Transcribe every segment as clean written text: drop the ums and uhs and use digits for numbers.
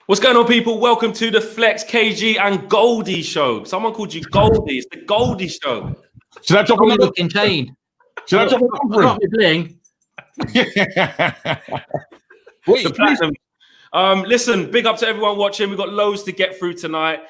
What's going on, people? Welcome to the Flex KG and Goldie show. Someone called you Goldie. It's the Goldie show. Should I drop another looking chain? Should I drop another? Got me bling. Wait, listen, big up to everyone watching. We've got loads to get through tonight.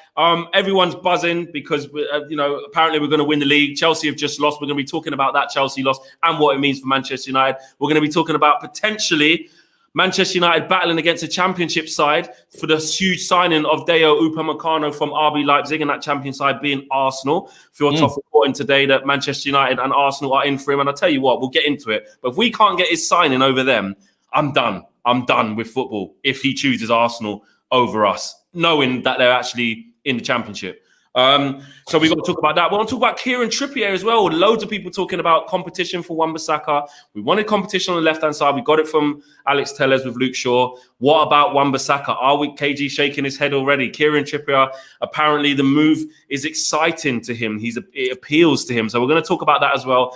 Everyone's buzzing because apparently we're going to win the league. Chelsea have just lost. We're going to be talking about that Chelsea loss and what it means for Manchester United. We're going to be talking about potentially Manchester United battling against a championship side for the huge signing of Upamecano from RB Leipzig, and that champion side being Arsenal. Tough reporting today that Manchester United and Arsenal are in for him. And I'll tell you what, we'll get into it. But if we can't get his signing over them, I'm done. I'm done with football if he chooses Arsenal over us, knowing that they're actually in the championship. So we've got to talk about that. We want to talk about Kieran Trippier as well. Loads of people talking about competition for Wan-Bissaka. We wanted competition on the left-hand side. We got it from Alex Tellers with Luke Shaw. What about Wan-Bissaka? Are we KG shaking his head already? Kieran Trippier, apparently the move is exciting to him. It appeals to him. So we're going to talk about that as well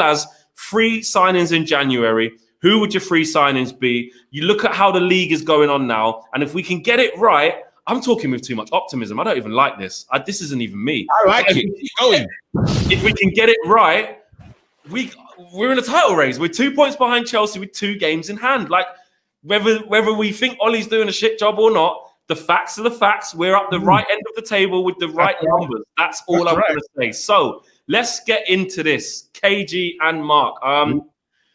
as free signings in January. Who would your free signings be? You look at how the league is going on now, and if we can get it right, I'm talking with too much optimism. I don't even like this. This isn't even me. I like it. Keep going. If we can get it right, we're in a title race. We're 2 points behind Chelsea with 2 games in hand. Like, whether we think Ollie's doing a shit job or not, the facts are the facts. We're up the right end of the table with the right numbers. That's all I'm going to say. So let's get into this. KG and Mark.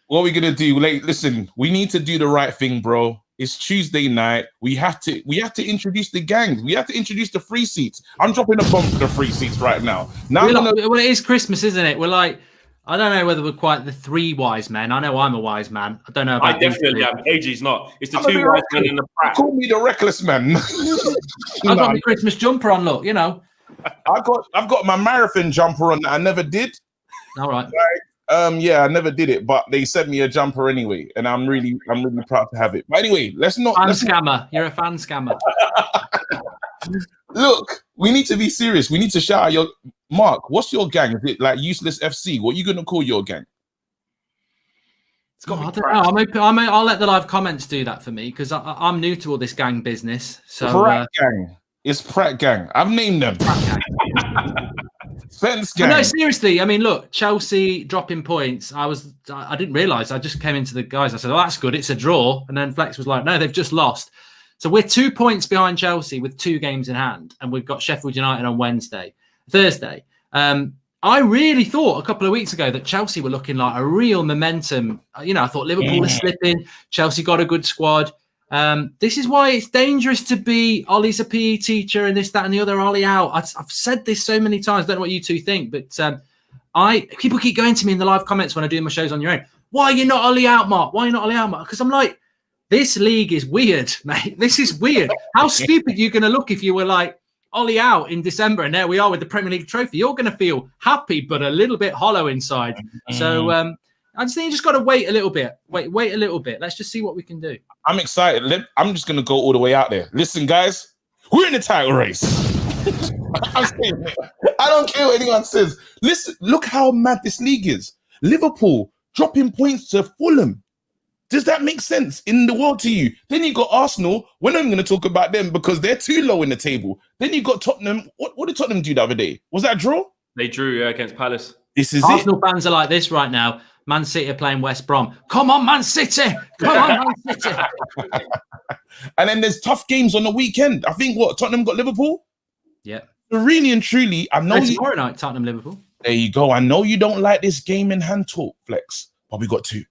What are we gonna do? Listen, we need to do the right thing, bro. It's Tuesday night. We have to introduce the gang. We have to introduce the free seats. I'm dropping a bomb for the free seats right now. Well, it is Christmas, isn't it? We're like, I don't know whether we're quite the 3 wise men. I know I'm a wise man. I don't know about I definitely am. KG's not. It's the 2 wise men in the prat. Call me the reckless man. I've got my Christmas jumper on, look, I've got my marathon jumper on that I never did. All right. Yeah, I never did it, but they sent me a jumper anyway, and I'm really proud to have it. But anyway, scammer. You're a fan scammer. Look, we need to be serious. We need to shout out your Mark. What's your gang? Is it like Useless FC? What are you gonna call your gang? I don't know. I'll let the live comments do that for me because I'm new to all this gang business. So Pratt gang. It's Pratt gang. I've named them. Fence gang. No, seriously. I mean, look, Chelsea dropping points. I didn't realise. I just came into the guys. I said, "Oh, that's good. It's a draw." And then Flex was like, "No, they've just lost." So we're 2 points behind Chelsea with 2 games in hand, and we've got Sheffield United on Thursday. I really thought a couple of weeks ago that Chelsea were looking like a real momentum. I thought Liverpool is slipping. Chelsea got a good squad. This is why it's dangerous to be Ollie's a PE teacher and this, that, and the other. Ollie out. I've said this so many times. I don't know what you two think, but people keep going to me in the live comments when I do my shows on your own. Why are you not Ollie out, Mark? Why are you not Ollie out, Mark? Because I'm like, this league is weird, mate. This is weird. How stupid are you going to look if you were like Ollie out in December and there we are with the Premier League trophy? You're going to feel happy, but a little bit hollow inside. So I just think you just got to wait a little bit. Wait a little bit. Let's just see what we can do. I'm excited. I'm just going to go all the way out there. Listen, guys, we're in the title race. I'm saying it. I don't care what anyone says. Listen, look how mad this league is. Liverpool dropping points to Fulham. Does that make sense in the world to you? Then you got Arsenal. We're not even going to talk about them because they're too low in the table. Then you got Tottenham. What did Tottenham do the other day? Was that a draw? They drew against Palace. This is Arsenal fans are like this right now. Man City are playing West Brom. Come on, Man City! Come on, Man City! And then there's tough games on the weekend. I think Tottenham got Liverpool. Yeah. So really and truly, I know tomorrow night, Tottenham Liverpool. There you go. I know you don't like this game in hand talk, Flex, but we got 2.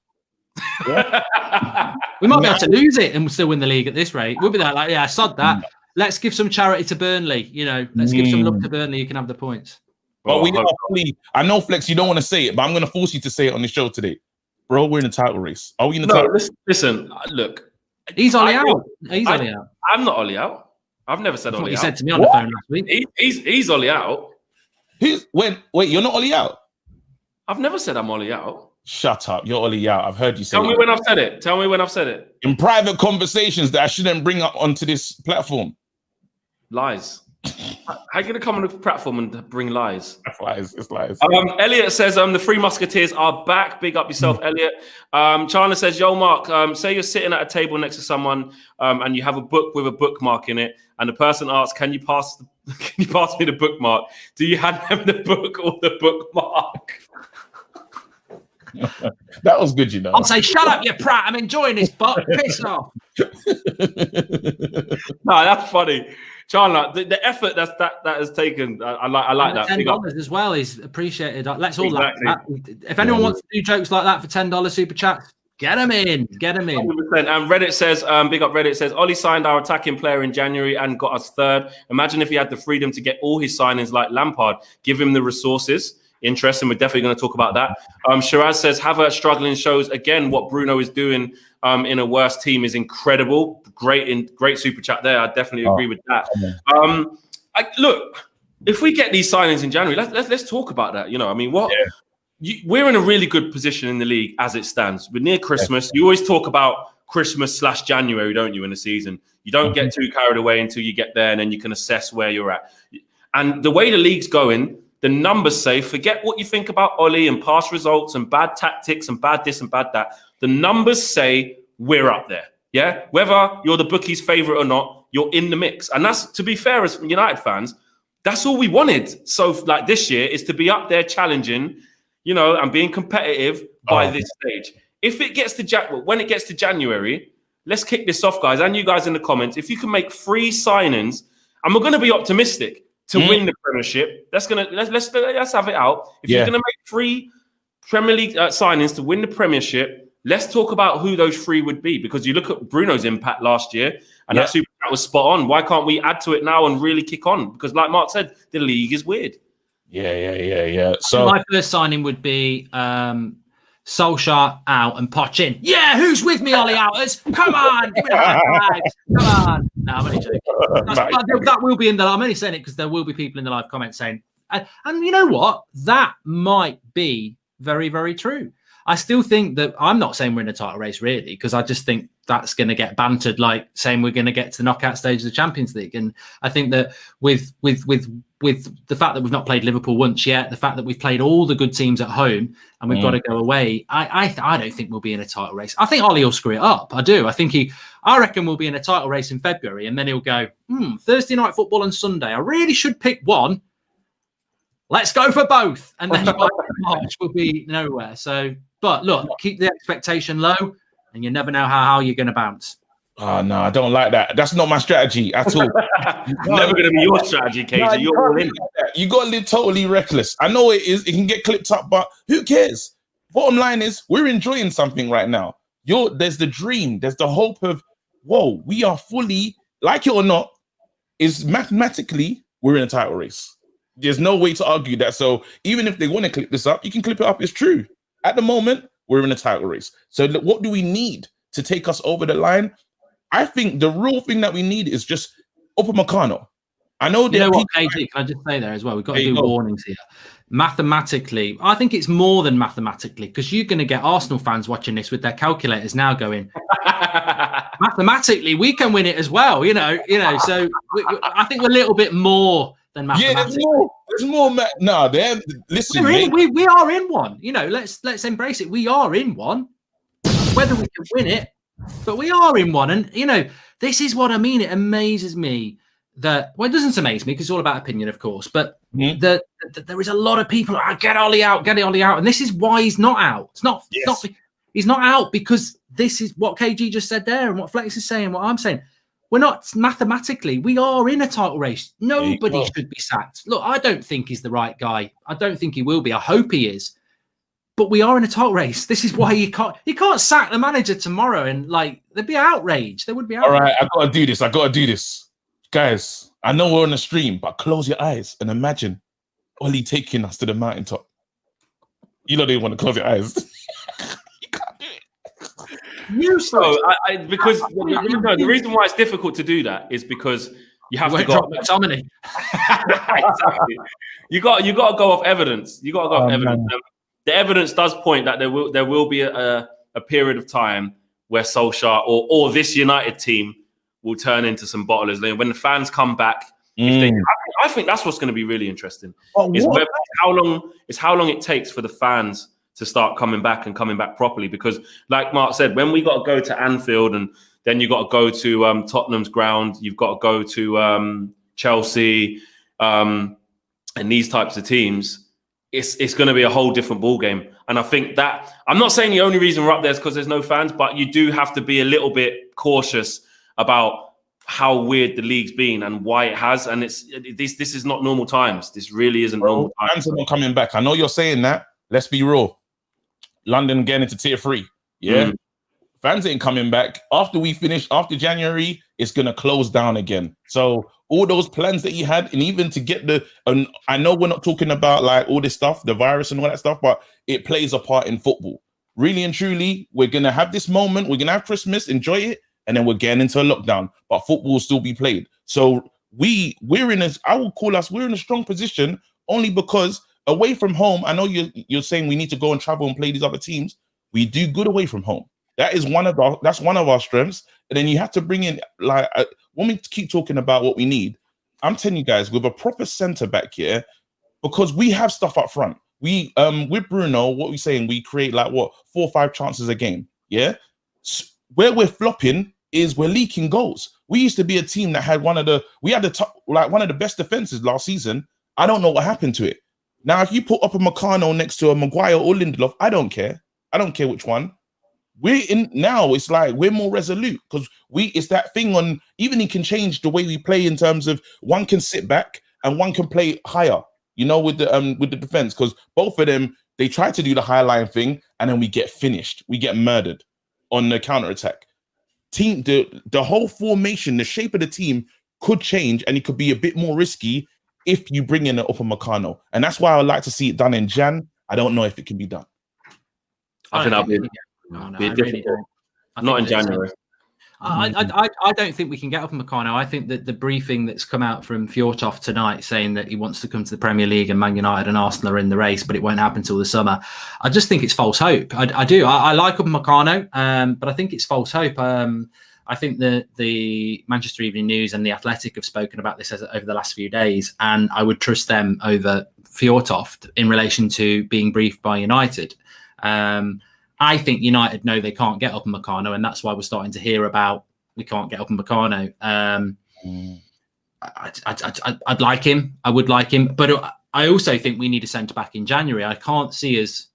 Yeah. We might be able to lose it and still win the league at this rate. We'll be like, yeah, sod that. Let's give some charity to Burnley. Let's give some love to Burnley. You can have the points. But I know, Flex, you don't want to say it, but I'm going to force you to say it on the show today. Bro, we're in a title race. Are we in a title race? Listen, look. He's Ollie out. He's Ollie out. I'm not Ollie out. I've never said Ollie out. You said to me on the phone last week. He's Ollie out. Wait, you're not Ollie out? I've never said I'm Ollie out. Shut up. You're Ollie out. I've heard you say Tell me when I've said it. Tell me when I've said it. In private conversations that I shouldn't bring up onto this platform. Lies. How are you going to come on the platform and bring lies? That's lies. It's lies. Elliot says, the Three Musketeers are back. Big up yourself, Elliot. Chandler says, yo, Mark, say you're sitting at a table next to someone and you have a book with a bookmark in it, and the person asks, can you pass me the bookmark? Do you hand them the book or the bookmark? That was good, you know. I'll say, shut up, you prat. I'm enjoying this, but piss off. No, that's funny. Chandler, the effort that has taken, I like that. $10 as well is appreciated. Let's all like that. If anyone wants to do jokes like that for $10 super chat, get them in. 100%. And Reddit says, big up Reddit says, Ollie signed our attacking player in January and got us third. Imagine if he had the freedom to get all his signings like Lampard. Give him the resources. Interesting. We're definitely going to talk about that. Shiraz says, Havertz struggling shows again what Bruno is doing in a worse team is incredible. Great super chat there. I definitely agree with that. Look, if we get these signings in January, let's talk about that. You know, I mean, we're in a really good position in the league as it stands. We're near Christmas. You always talk about Christmas/January, don't you, in the season? You don't get too carried away until you get there, and then you can assess where you're at. And the way the league's going, the numbers say, forget what you think about Ollie and past results and bad tactics and bad this and bad that. The numbers say we're up there. Yeah, whether you're the bookie's favorite or not, you're in the mix. And that's, to be fair, as United fans, that's all we wanted. So like this year is to be up there challenging, you know, and being competitive by this stage. If it gets to when it gets to January, let's kick this off, guys. And you guys in the comments, if you can make 3 signings, and we're going to be optimistic to win the Premiership. Let's have it out. If you're going to make 3 Premier League signings to win the Premiership, let's talk about who those 3 would be. Because you look at Bruno's impact last year, and that was spot on. Why can't we add to it now and really kick on? Because like Mark said, the league is weird. Yeah. So my first signing would be Solskjaer out and Poch in. Yeah, who's with me, Ollie Outers? Come on, give me the high fives. Come on. No, I'm only joking. That will be in the. I'm only saying it because there will be people in the live comments saying, and you know what? That might be very, very true. I still think that I'm not saying we're in a title race really, because I just think that's going to get bantered like saying we're going to get to the knockout stage of the Champions League. And I think that with the fact that we've not played Liverpool once yet, the fact that we've played all the good teams at home and we've got to go away, I don't think we'll be in a title race. I think Ollie will screw it up. I do. I reckon we'll be in a title race in February, and then he'll go, Thursday night football and Sunday. I really should pick one. Let's go for both. And then by March we'll be nowhere. So, but look, keep the expectation low, and you never know how you're going to bounce. Oh, no, I don't like that. That's not my strategy at all. Never going to be your strategy, KJ. You're all in. You got to live totally reckless. I know it is. It can get clipped up, but who cares? Bottom line is we're enjoying something right now. There's the dream. There's the hope of, whoa, we are fully, like it or not, is mathematically, we're in a title race. There's no way to argue that. So even if they want to clip this up, you can clip it up. It's true. At the moment, we're in a title race. So what do we need to take us over the line? I think the real thing that we need is just Upamecano. I know you know what, KG, can I just say there as well? We've got to do warnings here. Mathematically, I think it's more than mathematically, because you're going to get Arsenal fans watching this with their calculators now going, mathematically, we can win it as well. You know. So I think we're a little bit more than mathematically. Yeah, there's more. No, listen, we are in one. You know, let's embrace it. We are in one. Whether we can win it, but we are in one. And you know, this is what I mean. It amazes me that, well, it doesn't amaze me because it's all about opinion, of course, but that there is a lot of people, get Ollie out. And this is why he's not out. He's not out because this is what KG just said there and what Flex is saying, what I'm saying. We're not mathematically, we are in a title race. Nobody should be sacked. Look, I don't think he's the right guy. I don't think he will be. I hope he is. But we are in a title race. This is why you can't sack the manager tomorrow and there'd be outrage. There would be outrage. All right, I gotta do this. Guys, I know we're on a stream, but close your eyes and imagine Ollie taking us to the mountaintop. You know they want to close your eyes. You can't do it. Because the reason why it's difficult to do that is because you have to go off McTominay. Exactly. You got to go off evidence. You got to go off evidence. The evidence does point that there will be a period of time where Solskjaer or this United team will turn into some bottlers. When the fans come back If they, I think that's what's going to be really interesting. Is how long it takes for the fans to start coming back and coming back properly. Because, like Mark said, when we got to go to Anfield and then you got to go to Tottenham's ground, you've got to go to Chelsea, and these types of teams, it's going to be a whole different ball game. And I think that I'm not saying the only reason we're up there is because there's no fans, but you do have to be a little bit cautious about how weird the league's been and why it has. And this is not normal times. This really isn't normal times. Fans are not coming back. I know you're saying that. Let's be real. London getting into tier 3. Yeah. Fans ain't coming back. After we finish, after January, it's going to close down again. So all those plans that you had, and even to get I know we're not talking about like all this stuff, the virus and all that stuff, but it plays a part in football. Really and truly, we're going to have this moment. We're going to have Christmas, enjoy it, and then we're getting into a lockdown. But football will still be played. So we're in a strong position only because away from home, I know you're saying we need to go and travel and play these other teams. We do good away from home. That's one of our strengths. And then you have to bring in, like, when we keep talking about what we need, I'm telling you guys, with a proper centre back here, because we have stuff up front. We with Bruno, what we're saying, we create like 4 or 5 chances a game. Yeah, where we're flopping is we're leaking goals. We used to be a team that had one of the best defenses last season. I don't know what happened to it. Now, if you put Upamecano next to a Maguire or Lindelof, I don't care. I don't care which one. We're in now. It's like we're more resolute because it's that thing on. Even he can change the way we play in terms of one can sit back and one can play higher. You know, with the defense, because both of them, they try to do the high line thing and then we get finished. We get murdered on the counter attack. The whole formation, the shape of the team could change, and it could be a bit more risky if you bring in an Upamecano. And that's why I would like to see it done in Jan. I don't know if it can be done. I think that'll be difficult. Not in January. I don't think we can get Upamecano. I think that the briefing that's come out from Fjortoft tonight saying that he wants to come to the Premier League and Man United and Arsenal are in the race, but it won't happen till the summer. I just think it's false hope. I do. I like Upamecano, but I think it's false hope. I think that the Manchester Evening News and The Athletic have spoken about this over the last few days, and I would trust them over Fjortoft in relation to being briefed by United. I think United know they can't get Upamecano, and that's why we're starting to hear about we can't get Upamecano. I'd like him. I would like him, but I also think we need a centre back in January. I can't see us.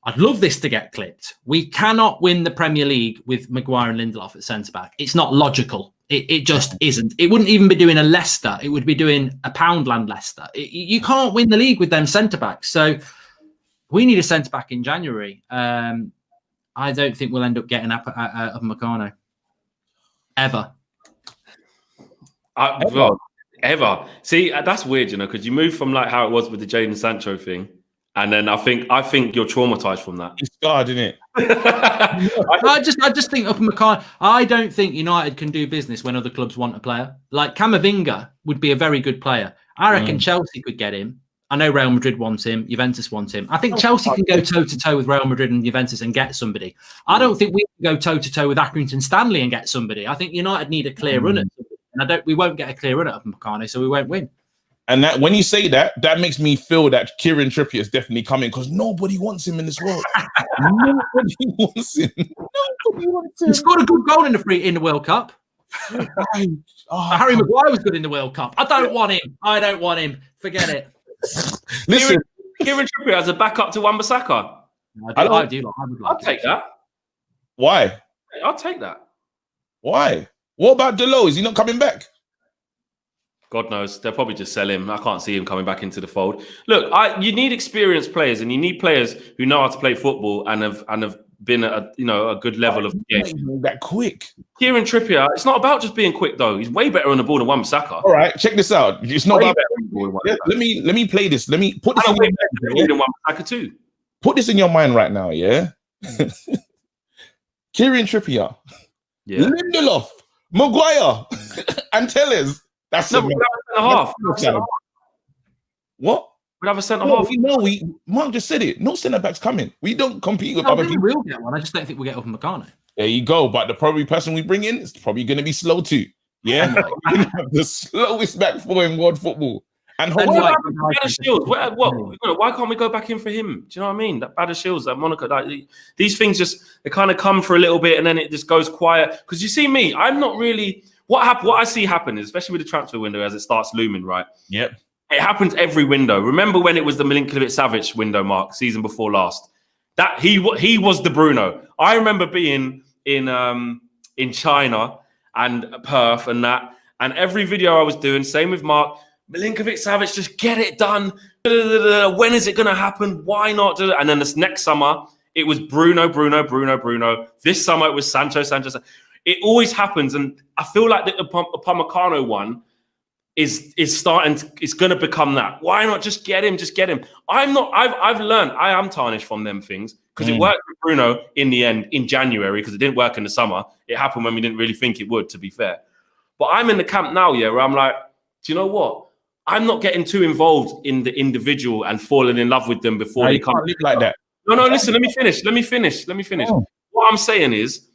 I'd love this to get clipped. We cannot win the Premier League with Maguire and Lindelof at centre back. It's not logical. It just isn't. It wouldn't even be doing a Leicester. It would be doing a Poundland Leicester. You can't win the league with them centre backs. So we need a centre back in January. I don't think we'll end up getting Upamecano ever. Ever. See, that's weird, because you move from like how it was with the Jadon Sancho thing, and then I think you're traumatized from that. It's scarred, isn't it? I just think Upamecano. I don't think United can do business when other clubs want a player. Like Camavinga would be a very good player. I reckon Chelsea could get him. I know Real Madrid wants him. Juventus wants him. I think Chelsea can go toe-to-toe with Real Madrid and Juventus and get somebody. I don't think we can go toe-to-toe with Accrington Stanley and get somebody. I think United need a clear run at somebody. And we won't get a clear run at Upamecano, so we won't win. And that when you say that, that makes me feel that Kieran Trippier is definitely coming because nobody wants him in this world. Nobody wants him. Nobody wants him. He scored a good goal in the World Cup. Harry Maguire was good in the World Cup. I don't want him. Forget it. Listen, Kieran Trippier as a backup to Wan-Bissaka. I'll take that. Why? I'll take that. Why? What about Delo? Is he not coming back? God knows. They'll probably just sell him. I can't see him coming back into the fold. Look, you need experienced players, and you need players who know how to play football and have been at a good level of the game. That quick. Kieran Trippier, it's not about just being quick though. He's way better on the ball than Wan-Bissaka. All right, check this out. It's not about. Let me play this. Let me put this in your mind. Than Wan-Bissaka too. Put this in your mind right now, yeah. Kieran Trippier, Lindelof, Maguire, and Tellez. That's no, we'd have a centre half. What? We'd have a centre half. Mark just said it. No centre backs coming. We don't compete with other people. We'll get one. I just don't think we'll get Upamecano. There you go. But the probably person we bring in is probably going to be slow too. Yeah, we have the slowest back four in world football. And Why can't we go back in for him? Do you know what I mean? That Bada Shields, that Monaco, like, these things just they kind of come for a little bit and then it just goes quiet. Because you see me, I'm not really what I see happen is, especially with the transfer window as it starts looming, right? Yep. It happens every window. Remember when it was the Milinkovic-Savic window, Mark, season before last? That he was the Bruno. I remember being in China and Perth and that, and every video I was doing, same with Mark, Milinkovic-Savic, just get it done. When is it going to happen? Why not? And then this next summer, it was Bruno. This summer, it was Sancho. It always happens, and I feel like the Upamecano one is starting. It's going to become that. Why not just get him? Just get him. I've learned. I am tarnished from them things because it worked with Bruno in the end in January because it didn't work in the summer. It happened when we didn't really think it would. To be fair, but I'm in the camp now, yeah, where I'm like, do you know what? I'm not getting too involved in the individual and falling in love with them before they come. Live like that. No, listen. Let me finish. Oh. What I'm saying is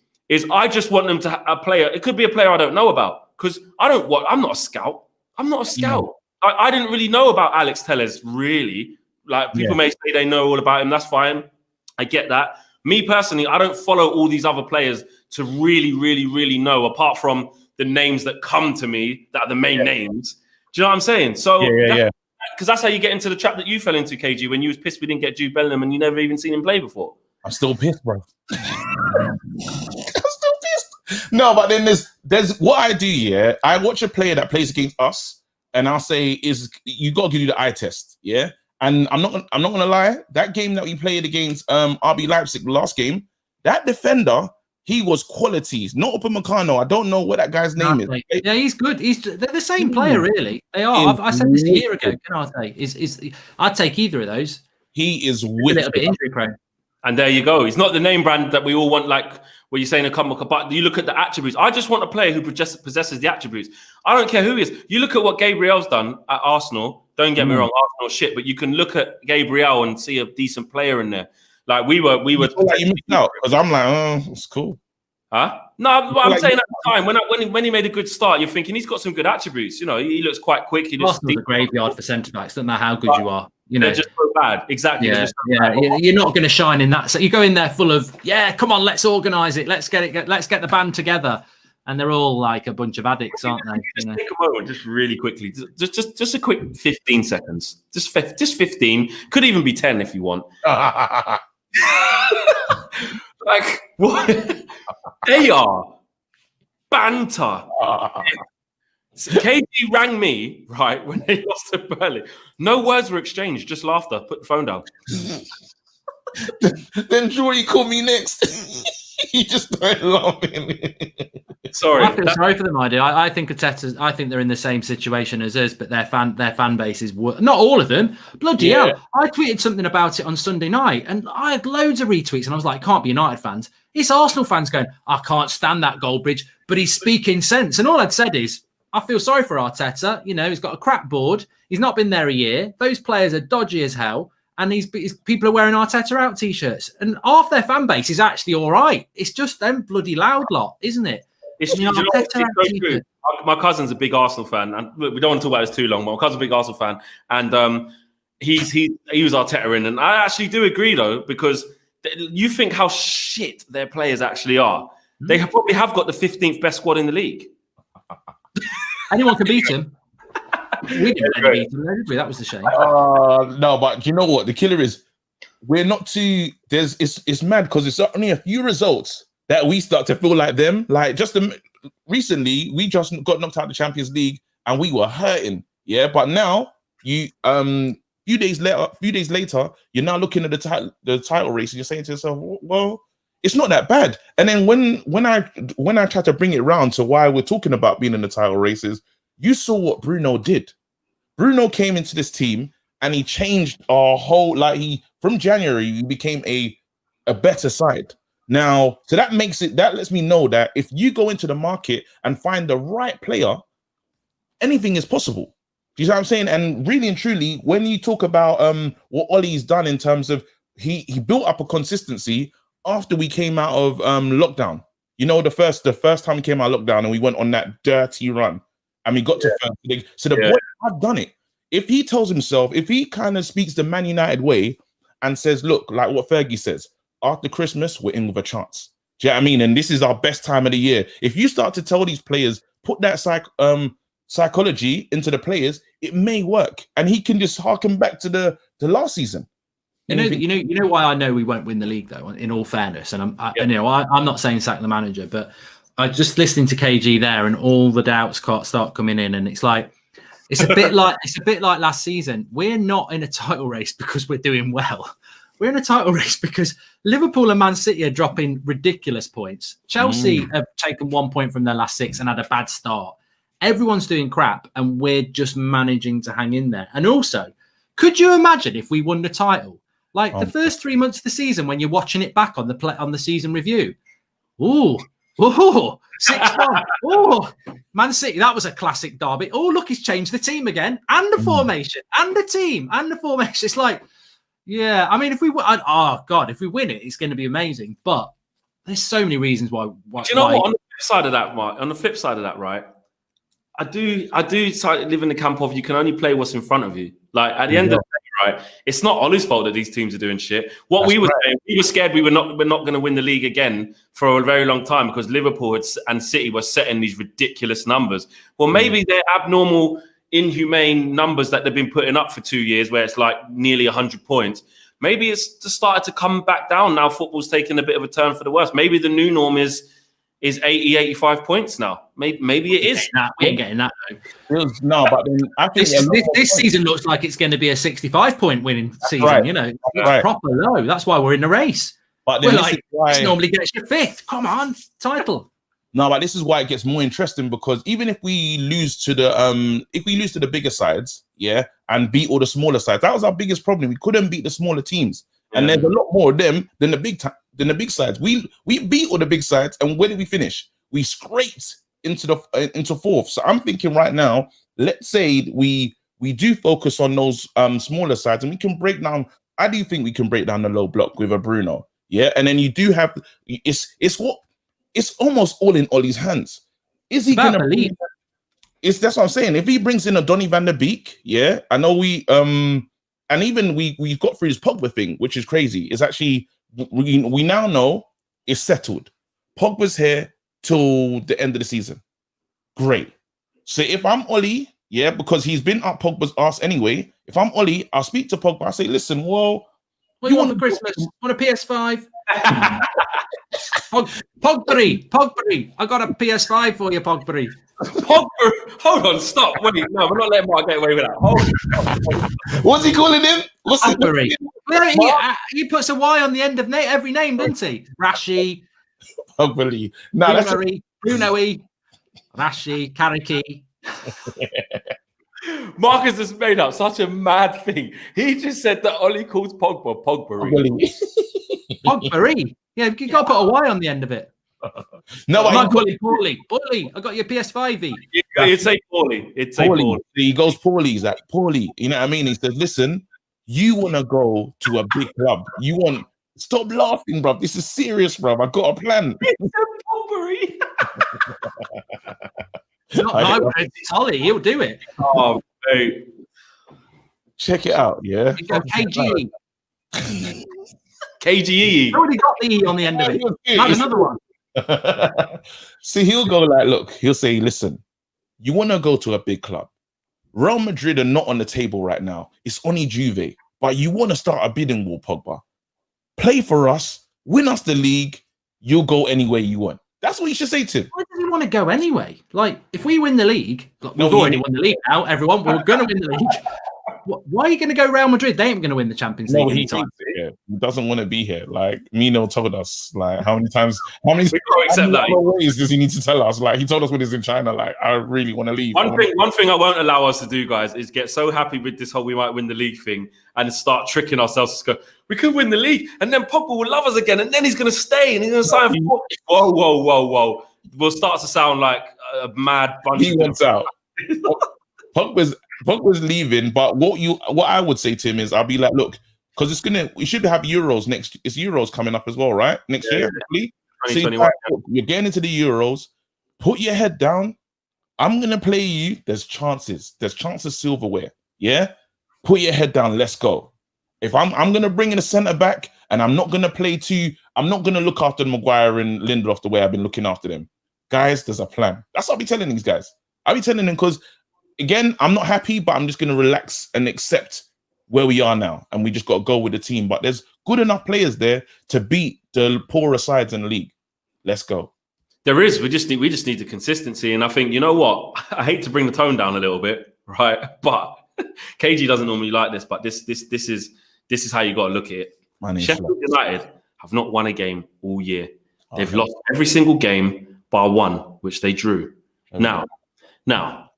I just want them to a player. It could be a player I don't know about because I'm not a scout. I didn't really know about Alex Telles, really. Like, people may say they know all about him. That's fine. I get that. Me personally, I don't follow all these other players to really, really, really know, apart from the names that come to me that are the main names. Do you know what I'm saying? So, because that's how you get into the trap that you fell into, KG, when you was pissed we didn't get Jude Bellingham and you never even seen him play before. I'm still pissed, bro. I'm still pissed. No, but then there's what I do, yeah. I watch a player that plays against us, and I'll say, you got to do the eye test, yeah? And I'm not gonna lie, that game that we played against RB Leipzig, the last game, that defender, he was qualities, not Upamecano. I don't know what that guy's name is. Yeah, he's good. They're the same player, really. They are. I said this a year ago. I'd take either of those. He is a little bit injury prone. And there you go. He's not the name brand that we all want, like where you're saying a come, but you look at the attributes. I just want a player who possesses the attributes. I don't care who he is. You look at what Gabriel's done at Arsenal. Don't get me wrong, Arsenal shit, but you can look at Gabriel and see a decent player in there. Like we were. You missed out because I'm like, oh, it's cool. Huh? No, but I'm saying at the time when he made a good start, you're thinking he's got some good attributes. You know, he looks quite quick. He looks Arsenal's a graveyard for centre backs. Doesn't matter how good you are. You know, they're just so bad. Exactly. Yeah, you're not going to shine in that. So you go in there full of, come on, let's organise it. Let's get the band together. And they're all like a bunch of addicts, aren't they? Just take a moment, just really quickly, just a quick 15 seconds, just 15. Could even be 10 if you want. Like what? They are banter. So KG rang me right when they lost to Burnley. No words were exchanged, just laughter. Put the phone down. Then Jory called me next. He just started laughing. Sorry, I feel sorry for them. I think Arteta's. I think they're in the same situation as us, but their fan base is not all of them. Bloody hell! I tweeted something about it on Sunday night, and I had loads of retweets, and I was like, "Can't be United fans." It's Arsenal fans going, "I can't stand that Goldbridge," but he's speaking sense. And all I'd said is, I feel sorry for Arteta. You know, he's got a crap board. He's not been there a year. Those players are dodgy as hell. And people are wearing Arteta out t-shirts. And half their fan base is actually all right. It's just them bloody loud lot, isn't it? It's so true. My cousin's a big Arsenal fan. And we don't want to talk about this too long, but my cousin's a big Arsenal fan. And he was Arteta in. And I actually do agree, though, because you think how shit their players actually are. They probably have got the 15th best squad in the league. Anyone can beat him. We didn't beat them, did we? That was the shame. No, but you know what? The killer is we're not too. It's mad because it's only a few results that we start to feel like them. Like recently, we just got knocked out of the Champions League and we were hurting. Yeah, but now few days later, you're now looking at the title race and you're saying to yourself, well, it's not that bad. And then when I try to bring it around to why we're talking about being in the title races. You saw what Bruno did. Bruno came into this team and he changed our whole, from January, he became a better side. Now, so that lets me know that if you go into the market and find the right player, anything is possible. Do you know what I'm saying? And really and truly, when you talk about what Ollie's done in terms of he built up a consistency after we came out of lockdown. You know, the first time we came out of lockdown and we went on that dirty run and we got to first league. So the boy had done it. If he tells himself, if he kind of speaks the Man United way and says, look, like what Fergie says, after Christmas, we're in with a chance. Do you know what I mean? And this is our best time of the year. If you start to tell these players, put that psychology into the players, it may work. And he can just harken back to the last season. You know why I know we won't win the league though. In all fairness, and I'm not saying sack the manager, but I just listening to KG there, and all the doubts start coming in, and it's like it's a bit like last season. We're not in a title race because we're doing well. We're in a title race because Liverpool and Man City are dropping ridiculous points. Chelsea have taken 1 point from their last 6 and had a bad start. Everyone's doing crap, and we're just managing to hang in there. And also, could you imagine if we won the title? Like the first 3 months of the season, when you're watching it back on the season review, 6-1. Man City, that was a classic derby. Oh, look, he's changed the team again, and the formation, and the team, and the formation. It's like, yeah, I mean, if we win it, it's going to be amazing. But there's so many reasons why. Do you know what? On the flip side of that, Mark, right? I do live in the camp of you can only play what's in front of you. Like at the end of the day, right? It's not Ollie's fault that these teams are doing shit. We were saying, we were scared we're not going to win the league again for a very long time because Liverpool and City were setting these ridiculous numbers. Well, maybe they're abnormal, inhumane numbers that they've been putting up for 2 years, where it's like nearly 100 points. Maybe it's just started to come back down now. Football's taking a bit of a turn for the worse. Maybe the new norm is 80, 85 points now. Maybe it is. We ain't getting that though. No, but then I think this season looks like it's going to be a 65-point winning season. Right. You know, proper low. That's why we're in the race. But then this normally gets you 5th. Come on, title. No, but this is why it gets more interesting, because even if we lose to the bigger sides, and beat all the smaller sides, that was our biggest problem. We couldn't beat the smaller teams, and there's a lot more of them than the big sides. We beat all the big sides, and where did we finish? We scraped into 4th. So I'm thinking right now, let's say we do focus on those smaller sides, and we can break down. I do think we can break down the low block with a Bruno, and then you do have it's almost all in Ollie's hands. Is he going to believe? That's what I'm saying. If he brings in a Donny van der Beek, I know we and even we got through his Pogba thing, which is crazy. It's actually we now know it's settled. Pogba's here till the end of the season. Great. So if I'm Ollie, because he's been up Pogba's ass anyway. If I'm Ollie, I'll speak to Pogba. I say, listen, well, what do you want for Christmas? Want a PS5? Pogba, I got a PS5 for you, Pogba. Pogba, hold on, stop. Wait, no, we're not letting Mark get away with that. Hold What's he calling him? Pogba. He puts a Y on the end of every name, doesn't he? Rashi, Pogba. Bruno, Rashi, Kariki. Marcus has made up such a mad thing. He just said that Ollie calls Pogba. Pogba. Yeah, you got to put a Y on the end of it. No, I call it Paulie. I got your PS5. You'd say Paulie. It'd say Paulie. He goes Paulie. He's like, Paulie. You know what I mean? He says, listen, you want to go to a big club. Stop laughing, bro. This is serious, bro. I got a plan. It's a It's not my word, it's Ollie. He'll do it. Oh, mate. Check it out, yeah? You go KGE. KGE. Already got the E on the end of it. Have another one. See, he'll go like, look, he'll say, listen, you want to go to a big club. Real Madrid are not on the table right now. It's only Juve. But you want to start a bidding war, Pogba. Play for us, win us the league, you'll go anywhere you want. That's what you should say to him. Why does he want to go anyway? Like, if we win the league, we've already won the league now, everyone. We're going to win the league. Why are you going to go Real Madrid? They ain't going to win the Champions League anytime. He doesn't want to be here. Like, Mino told us, like, how many ways does he need to tell us? Like, he told us when he's in China, like, I really want to leave. One thing I won't allow us to do, guys, is get so happy with this whole we might win the league thing and start tricking ourselves to go, we could win the league, and then Pogba will love us again, and then he's going to stay, and he's going to sign for... Whoa. We'll start to sound like a mad bunch. He wants out. Pogba's leaving, but what I would say to him is, I'll be like, look, because we should have Euros next. It's Euros coming up as well, right? Next year, hopefully. See, 2021. you're getting into the Euros. Put your head down. I'm gonna play you. There's chances. There's chances silverware. Yeah. Put your head down. Let's go. If I'm gonna bring in a centre back, and I'm not gonna play two. I'm not gonna look after Maguire and Lindelof the way I've been looking after them. Guys, there's a plan. That's what I'll be telling these guys. I'll be telling them because, again, I'm not happy, but I'm just gonna relax and accept where we are now, and we just got to go with the team. But there's good enough players there to beat the poorer sides in the league. Let's go. There is. We just need the consistency, and I think, you know what? I hate to bring the tone down a little bit, right? But KG doesn't normally like this, but this is how you got to look at it. Sheffield United have not won a game all year. They've lost every single game bar one, which they drew. Okay. Now,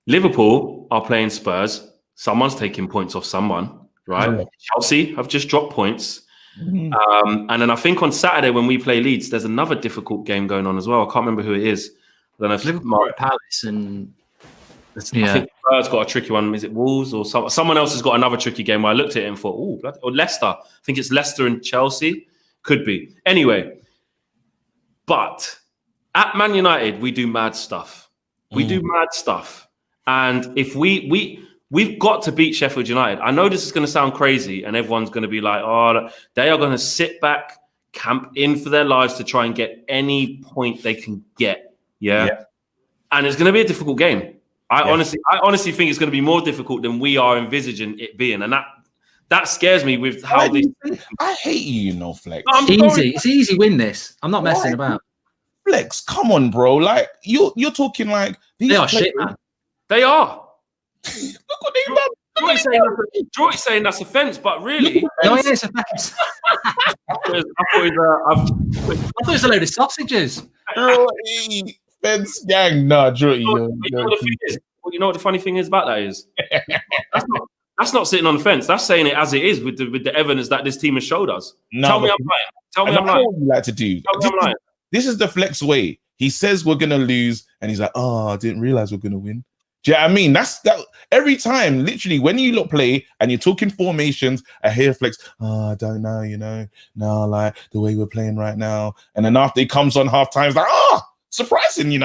Liverpool are playing Spurs. Someone's taking points off someone, right? Yeah. Chelsea have just dropped points. Mm-hmm. And then I think on Saturday when we play Leeds, there's another difficult game going on as well. I can't remember who it is. I don't know if Liverpool, Palace, and I think Spurs got a tricky one. Is it Wolves or someone else has got another tricky game where I looked at it and thought, or Leicester. I think it's Leicester and Chelsea. Could be. Anyway, but at Man United, we do mad stuff. We do mad stuff. And if we've got to beat Sheffield United. I know this is going to sound crazy and everyone's going to be like, oh, they are going to sit back, camp in for their lives to try and get any point they can get. Yeah. And it's going to be a difficult game. I honestly think it's going to be more difficult than we are envisaging it being. And that scares me with how these... I hate you, Flex. It's easy win this. I'm not messing about. Flex, come on, bro. Like, you're talking like... They are shit, man. They are. Look what they've done. Joy's saying that's offence, but really, no, it's offence. I thought it was a load of sausages. Fence gang, nah, Joy. You know what the funny thing is about that is that's not sitting on the fence. That's saying it as it is with the evidence that this team has showed us. No, tell me I'm lying. Tell me I'm lying. What you like to do? This is the Flex way. He says we're gonna lose, and he's like, "Oh, I didn't realize we're gonna win." Do you know what I mean? That's that every time, literally, when you lot play and you're talking formations, I hear Flex, oh, I don't know, no, like the way we're playing right now. And then after it comes on half time, it's like, surprising,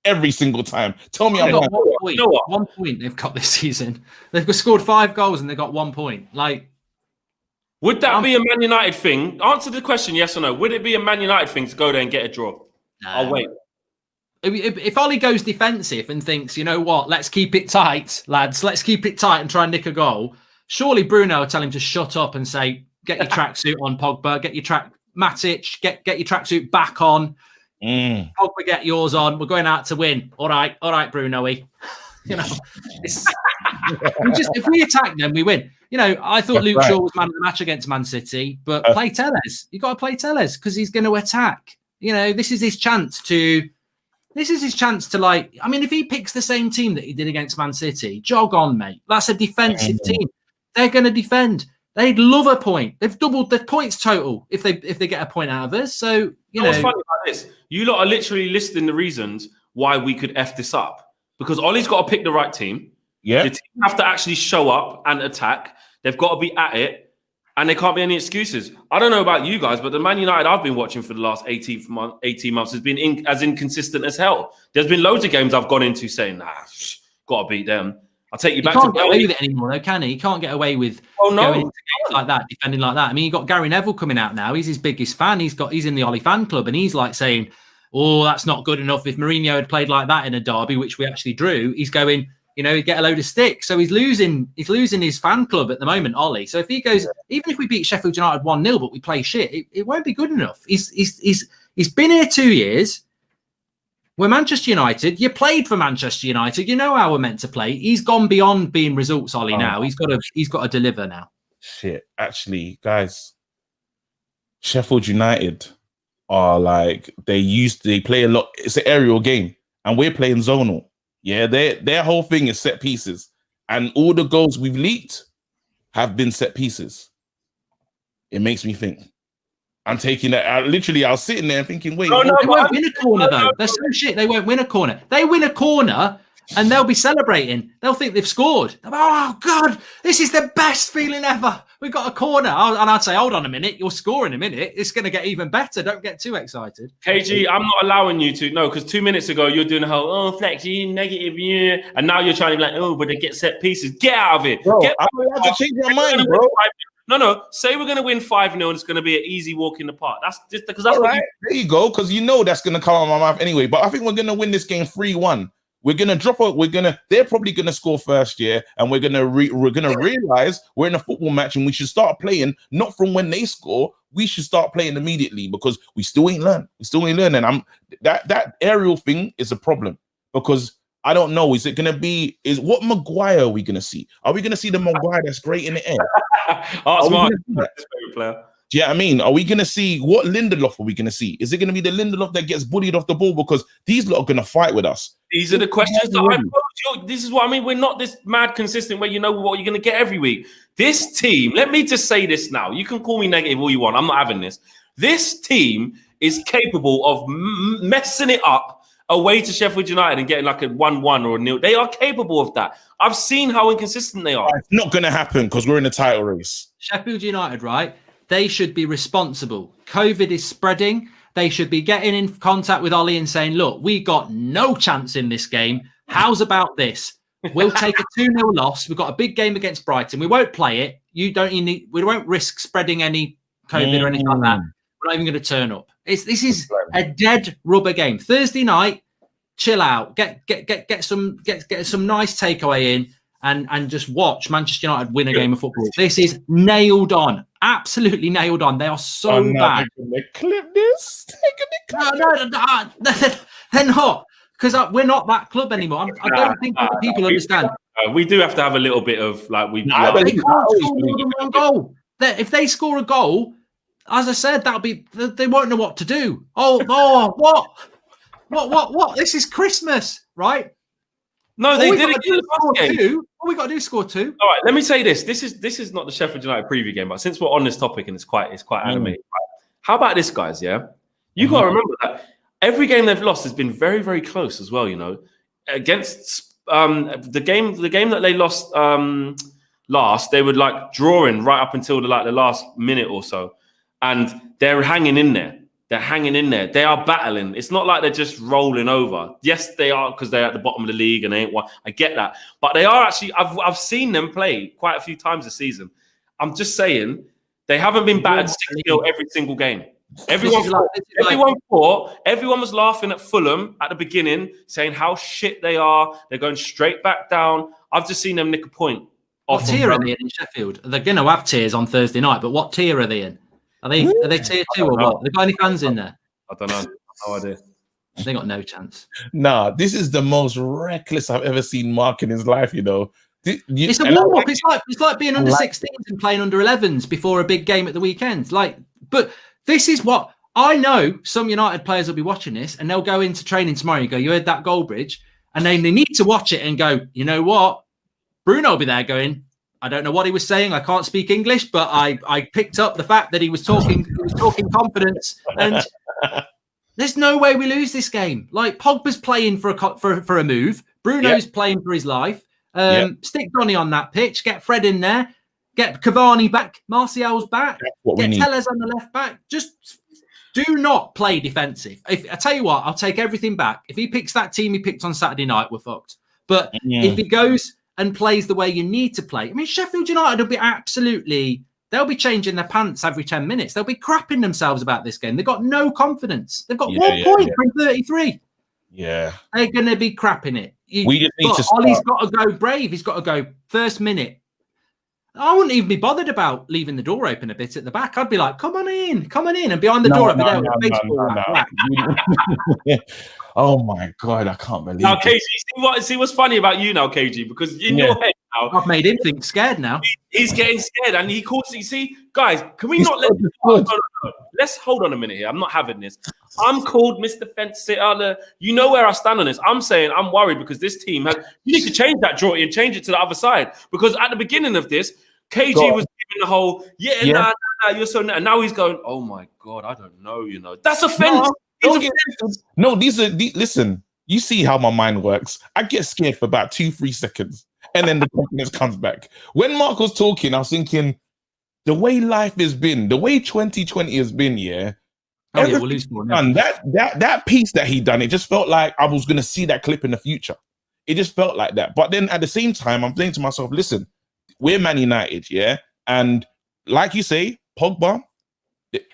every single time. Tell me I'm got 1 point. 1 point they've got this season. They've scored 5 goals and they got 1 point. Like, would that be a Man United thing? Answer the question, yes or no. Would it be a Man United thing to go there and get a draw? No. I'll wait. If Ollie goes defensive and thinks, you know what, let's keep it tight, lads, let's keep it tight and try and nick a goal, surely Bruno will tell him to shut up and say, get your tracksuit on, Pogba, Matic, get your tracksuit back on, Pogba, get yours on, we're going out to win. All right, Bruno-y. If we attack them, we win. I thought Luke Shaw was man of the match against Man City, but play Telles. You've got to play Telles because he's going to attack. This is his chance to... if he picks the same team that he did against Man City, jog on, mate. That's a defensive team. They're going to defend. They'd love a point. They've doubled their points total if they get a point out of us. So, What's funny about this? You lot are literally listing the reasons why we could F this up. Because Ollie's got to pick the right team. Yeah. The team have to actually show up and attack. They've got to be at it. And there can't be any excuses. I don't know about you guys, but the Man United I've been watching for the last 18 months has been as inconsistent as hell. There's been loads of games I've gone into saying, got to beat them. I'll take you back to... He can't get away with it anymore, though, can he? He can't get away with going into games like that, defending like that. I mean, you've got Gary Neville coming out now. He's his biggest fan. He's in the Ollie fan club, and he's like saying, oh, that's not good enough. If Mourinho had played like that in a derby, which we actually drew, he's going... he'd get a load of sticks. So he's losing his fan club at the moment, Ollie. So if he goes, even if we beat Sheffield United 1-0, but we play shit, it won't be good enough. He's been here 2 years. We're Manchester United. You played for Manchester United. You know how we're meant to play. He's gone beyond being results, Ollie, now. He's got to deliver now. Shit. Actually, guys, Sheffield United are like, they play a lot. It's an aerial game, and we're playing zonal. Yeah, their whole thing is set pieces. And all the goals we've leaked have been set pieces. It makes me think. I'm taking that. I was sitting there thinking, wait. They won't win a corner, though. They're so shit. They won't win a corner. They win a corner. and they'll be celebrating. They'll think they've scored. Oh, God, this is the best feeling ever. We've got a corner. And I'd say, hold on a minute. You'll score in a minute. It's going to get even better. Don't get too excited. KG, I'm not allowing you to. No, because 2 minutes ago, you're doing the whole, oh, Flex, you negative, yeah. And now you're trying to be like, oh, but they get set pieces. Get out of it. Bro, Get I'm allowed to change my mind, bro. No. Say we're going to win 5-0 and it's going to be an easy walk in the park. That's just because that's all what right. There you go, because you know that's going to come out of my mouth anyway. But I think we're going to win this game 3-1. We're gonna drop out. They're probably gonna score first, yeah, and we're gonna realize we're in a football match and we should start playing not from when they score. We should start playing immediately because we still ain't learned. And that aerial thing is a problem because I don't know. Is what Maguire are we gonna see? Are we gonna see the Maguire that's great in the air? Smart. Favorite player. Do you know what I mean? Are we going to see what Lindelof are we going to see? Is it going to be the Lindelof that gets bullied off the ball because these lot are going to fight with us? These are the questions that I pose you. This is what I mean. We're not this mad consistent where you know what you're going to get every week. This team, let me just say this now. You can call me negative all you want. I'm not having this. This team is capable of messing it up away to Sheffield United and getting like a 1-1 or a 0. They are capable of that. I've seen how inconsistent they are. It's not going to happen because we're in a title race. Sheffield United, right? They should be responsible. COVID is spreading. They should be getting in contact with Ollie and saying, look, we got no chance in this game. How's about this? We'll take a 2-0 loss. We've got a big game against Brighton. We won't play it. We won't risk spreading any COVID or anything like that. We're not even going to turn up. This is a dead rubber game. Thursday night, chill out. Get some nice takeaway in. And just watch Manchester United win a game of football. This is nailed on. Absolutely nailed on. They are so bad. Clip this. No, they're not. Because we're not that club anymore. I don't think people understand. We do have to have a little bit of like we. They can't score more than one goal. If they score a goal, as I said, they won't know what to do. What? This is Christmas, right? No, they did it again last game. All we got to do is score 2. All right, let me say this. This is not the Sheffield United preview game, but since we're on this topic and it's quite animated. Right? How about this, guys? Yeah, you got to remember that every game they've lost has been very, very close as well. You know, against the game that they lost last, they were like drawing right up until the last minute or so, and they're hanging in there. They're hanging in there. They are battling. It's not like they're just rolling over. Yes, they are because they're at the bottom of the league and they ain't one. I get that. But they are actually, I've seen them play quite a few times this season. I'm just saying they haven't been battered 6-0 every single game. Everyone was laughing at Fulham at the beginning, saying how shit they are. They're going straight back down. I've just seen them nick a point. What tier are they in Sheffield? They're going to have tiers on Thursday night, but what tier are they in? Are they tier 2 or what? Have they got any fans in there? I don't know. No idea. They got no chance. Nah, this is the most reckless I've ever seen Mark in his life, you know. It's a warm-up. It's like being under 16s and playing under 11s before a big game at the weekend. But this is what I know. Some United players will be watching this and they'll go into training tomorrow and go, you heard that goal, Bridge? And then they need to watch it and go, you know what? Bruno will be there going, I don't know what he was saying. I can't speak English, but I picked up the fact that he was talking confidence. And there's no way we lose this game. Like Pogba's playing for a move. Bruno's playing for his life. Stick Donny on that pitch. Get Fred in there. Get Cavani back. Martial's back. Get Tellez on the left back. Just do not play defensive. I tell you what, I'll take everything back. If he picks that team he picked on Saturday night, we're fucked. But if he goes and plays the way you need to play. I mean, Sheffield United will be they'll be changing their pants every 10 minutes. They'll be crapping themselves about this game. They've got no confidence. They've got 1 point from 33. Yeah. They're going to be crapping it. We just need to start. Ollie's got to go brave. He's got to go first minute. I wouldn't even be bothered about leaving the door open a bit at the back. I'd be like, come on in. And behind the door, Oh my God, I can't believe it. Now, KG, see what's funny about you now, KG, because in your head now, I've made him think scared now. He's getting scared and he calls. You see, guys, can we not let no. Let's hold on a minute here. I'm not having this. I'm called Mr. Fence Sitter. You know where I stand on this. I'm saying I'm worried because this team you need to change that draw and change it to the other side. Because at the beginning of this, KG was giving the whole, nah, you're so and now he's going, oh my God, I don't know, you know. That's offense. No, listen, You see how my mind works. I get scared for about 2-3 seconds, and then the confidence comes back. When Mark was talking, I was thinking, the way life has been, the way 2020 has been, yeah. Oh, yeah, we'll lose more. Done, that piece that he done, it just felt like I was gonna see that clip in the future. It just felt like that. But then at the same time, I'm thinking to myself, listen, we're Man United, yeah, and like you say, Pogba.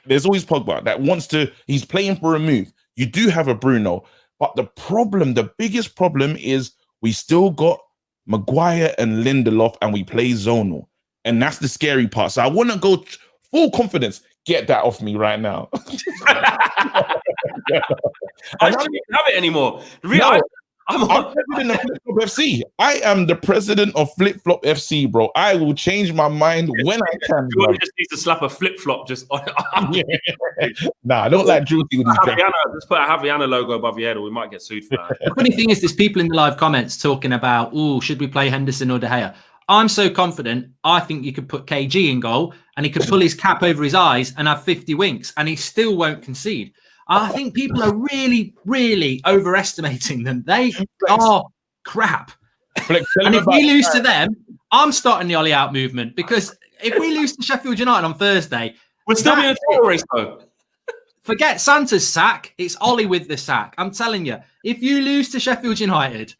There's always Pogba that wants to. He's playing for a move. You do have a Bruno, but the biggest problem is we still got Maguire and Lindelof, and we play zonal, and that's the scary part. So I want to go full confidence. Get that off me right now. I don't have it anymore. I'm president of Flip Flop FC. I am the president of Flip Flop FC, bro. I will change my mind when I can. You just need to slap a flip flop just on. Nah, I don't like Juicy with these. Just put a Javiana logo above your head, or we might get sued for that. The funny thing is, there's people in the live comments talking about, oh, should we play Henderson or De Gea? I'm so confident. I think you could put KG in goal, and he could pull his cap over his eyes and have 50 winks, and he still won't concede. I think people are really, really overestimating them. They are crap. And if we lose to them, I'm starting the Ollie out movement, because if we lose to Sheffield United on Thursday, we're still in a title race, though. Forget Santa's sack. It's Ollie with the sack. I'm telling you, if you lose to Sheffield United,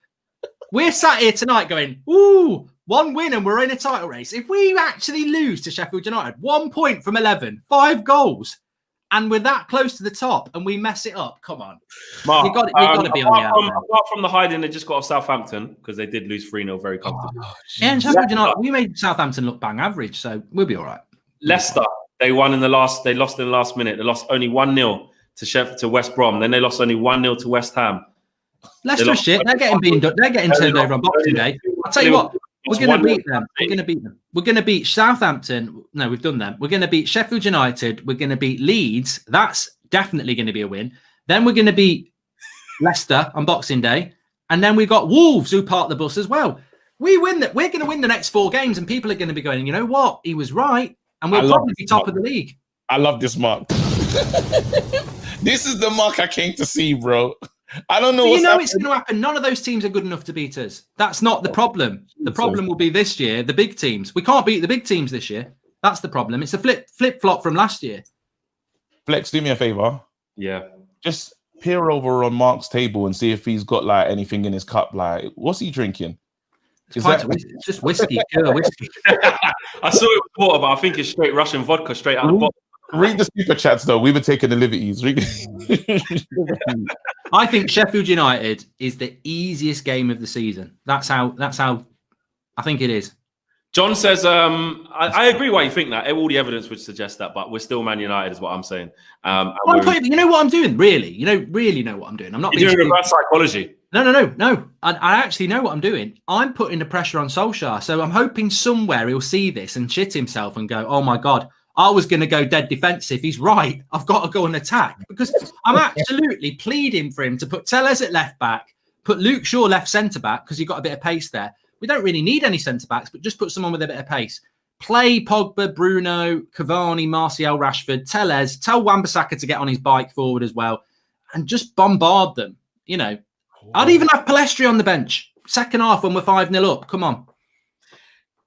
we're sat here tonight going, ooh, 1 win and we're in a title race. If we actually lose to Sheffield United, 1 point from 11, 5 goals, and we're that close to the top, and we mess it up. Come on, Mark, you got to be on the out. Apart from the hiding, they just got off Southampton because they did lose 3-0 very comfortably. And Sheffield United, we made Southampton look bang average, so we'll be all right. Leicester, they won in the last. They lost in the last minute. They lost only 1-0 to West Brom. Then they lost only 1-0 to West Ham. Leicester shit. They're getting beaten. They're getting turned over on Boxing Day. I'll tell you what. We're going to beat them. We're going to beat them. We're going to beat Southampton. No, we've done them. We're going to beat Sheffield United. We're going to beat Leeds. That's definitely going to be a win. Then we're going to beat Leicester on Boxing Day. And then we've got Wolves, who park the bus as well. We win that. We're going to win the next 4 games, and people are going to be going, you know what? He was right. And we'll probably be top of the league. I love this Mark. This is the Mark I came to see, bro. I don't know. It's going to happen. None of those teams are good enough to beat us. That's not the problem. The problem will be this year, the big teams. We can't beat the big teams this year. That's the problem. It's a flip flop from last year. Flex, do me a favor. Yeah. Just peer over on Mark's table and see if he's got like anything in his cup. Like, what's he drinking? It's just whiskey, pure whiskey. I saw it with water, but I think it's straight Russian vodka, straight out of the bottle. Read the super chats though. We were taking the liberties. I think Sheffield United is the easiest game of the season. That's how I think it is. John says, I agree why you think that. All the evidence would suggest that, but we're still Man United is what I'm saying. You know what I'm doing, really? really know what I'm doing. I'm not doing reverse psychology. No. I actually know what I'm doing. I'm putting the pressure on Solskjaer. So I'm hoping somewhere he'll see this and shit himself and go, oh my God, I was going to go dead defensive. He's right. I've got to go and attack, because I'm absolutely pleading for him to put Telles at left back, put Luke Shaw left centre back, because you've got a bit of pace there. We don't really need any centre backs, but just put someone with a bit of pace. Play Pogba, Bruno, Cavani, Martial, Rashford, Telles. Tell Wan-Bissaka to get on his bike forward as well, and just bombard them. You know, I'd even have Palestri on the bench. Second half when we're 5-0 up. Come on.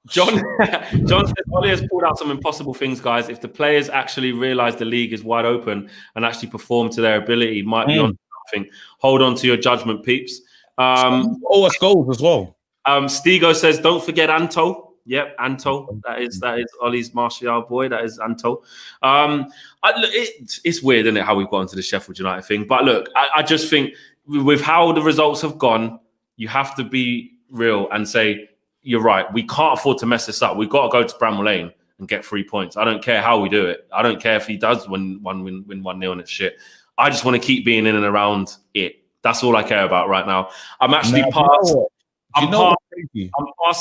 John says, Ollie has pulled out some impossible things, guys. If the players actually realise the league is wide open and actually perform to their ability, might be on something. Hold on to your judgment, peeps. Us goals as well. Stigo says, don't forget Anto. Yep, Anto. That is Ollie's Martial boy. That is Anto. It's weird, isn't it, how we've got into the Sheffield United thing? But look, I just think with how the results have gone, you have to be real and say, you're right. We can't afford to mess this up. We've got to go to Bramall Lane and get 3 points. I don't care how we do it. I don't care if he does win 1-0 and it's shit. I just want to keep being in and around it. That's all I care about right now. I'm actually past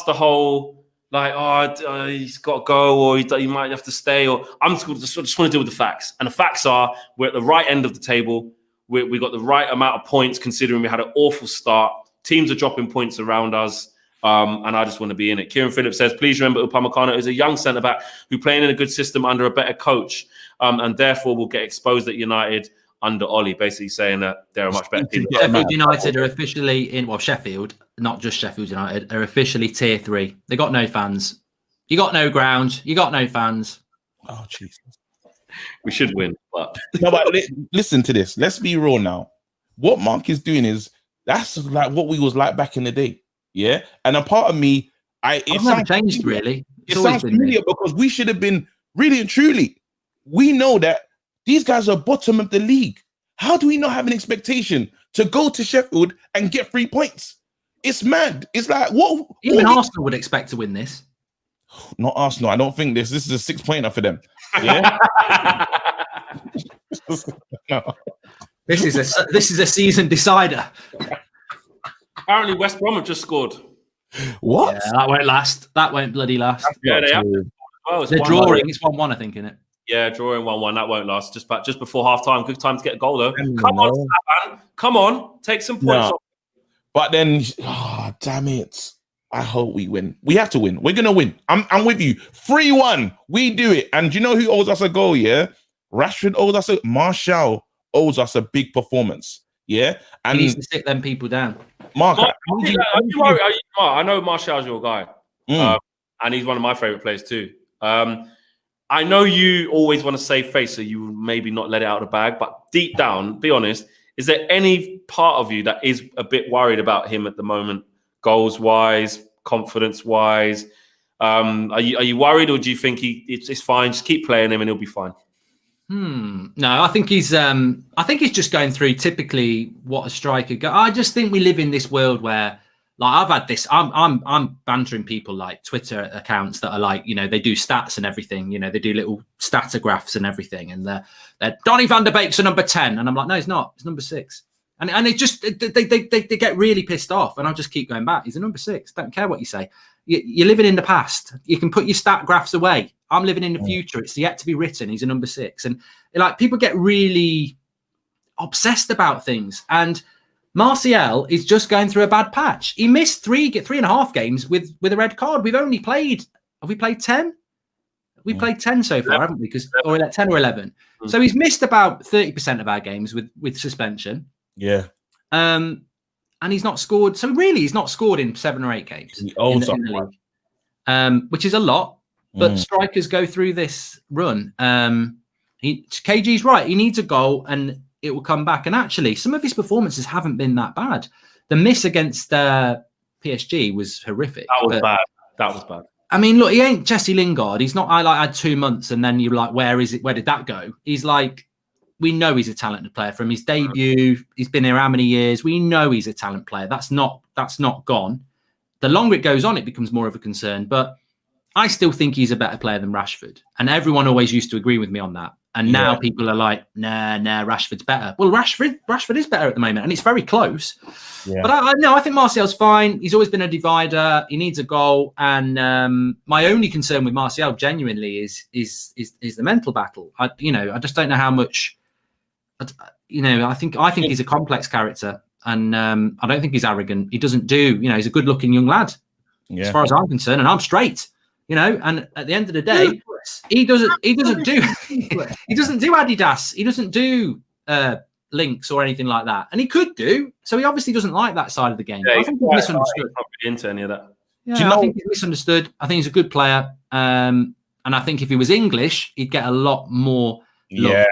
the whole he's got to go, or he might have to stay, or I just want to deal with the facts. And the facts are we're at the right end of the table. We got the right amount of points considering we had an awful start. Teams are dropping points around us. And I just want to be in it. Kieran Phillips says, please remember Upamecano is a young centre-back who playing in a good system under a better coach and therefore will get exposed at United. under Ollie, basically saying that they're a much better team. Sheffield United are officially in, well, Sheffield, not just Sheffield United, are officially tier 3. They got no fans. You got no ground. You got no fans. Oh, Jesus. We should win, but no, but listen to this. Let's be real now. What Mark is doing is that's like what we was like back in the day. Yeah. And a part of me, It's never changed really. It sounds familiar because we should have been really and truly. We know that these guys are bottom of the league. How do we not have an expectation to go to Sheffield and get 3 points? It's mad. It's like what? Even Arsenal would expect to win this. Not Arsenal. I don't think this is a 6-pointer for them. Yeah. No. This is a season decider. Apparently, West Brom have just scored. What? Yeah, that won't last. That won't bloody last. Yeah, they have. Well, they're drawing. It's 1-1, I think, isn't it? Yeah, drawing 1-1. That won't last. Just before half time. Good time to get a goal though. Come on, Saban. Come on, take some points. No. But then, damn it! I hope we win. We have to win. We're gonna win. I'm with you. 3-1. We do it. And do you know who owes us a goal? Yeah, Rashford owes us Martial owes us a big performance. Yeah, and he needs to sit them people down. Mark, I know Martial's your guy, and he's one of my favorite players too. I know you always want to save face, so you maybe not let it out of the bag. But deep down, be honest, is there any part of you that is a bit worried about him at the moment, goals wise, confidence wise? Are you worried, or do you think it's fine? Just keep playing him, and he'll be fine. No, I think he's just going through typically what a striker go. I just think we live in this world where, like, I've had this. I'm bantering people like Twitter accounts that are like, they do stats and everything. They do little statographs and everything, and they're Donny van der Beek's a number 10, and I'm like, no, he's not. He's number 6. And they get really pissed off, and I'll just keep going back. He's a number 6. Don't care what you say. You're living in the past. You can put your stat graphs away. I'm living in the future. It's yet to be written. He's a number 6. And like, people get really obsessed about things. And Martial is just going through a bad patch. He missed 3.5 games with a red card. Have we played 10? We played 10 so far, haven't we? Or 10 or 11. So he's missed about 30% of our games with suspension. Yeah. And he's not scored. So really, he's not scored in 7 or 8 games in the league, which is a lot. But strikers go through this run. KG's right. He needs a goal, and it will come back. And actually, some of his performances haven't been that bad. The miss against PSG was horrific. That was bad. I mean, look, he ain't Jesse Lingard. He's not. I had 2 months, and then you're like, where is it? Where did that go? He's like, we know he's a talented player from his debut. He's been here how many years? We know he's a talent player. That's not gone. The longer it goes on, it becomes more of a concern. But I still think he's a better player than Rashford. And everyone always used to agree with me on that. And now people are like, nah, Rashford's better. Well, Rashford is better at the moment, and it's very close. Yeah. But I think Martial's fine. He's always been a divider. He needs a goal. And my only concern with Martial genuinely is the mental battle. I just don't know how much. I think he's a complex character, and I don't think he's arrogant. He doesn't do. He's a good-looking young lad, as far as I'm concerned, and I'm straight. And at the end of the day, he doesn't do Adidas. He doesn't do links or anything like that, and he could do. So he obviously doesn't like that side of the game. I think he's misunderstood. Not really into any of that. Yeah, I think he's misunderstood. I think he's a good player, and I think if he was English, he'd get a lot more love.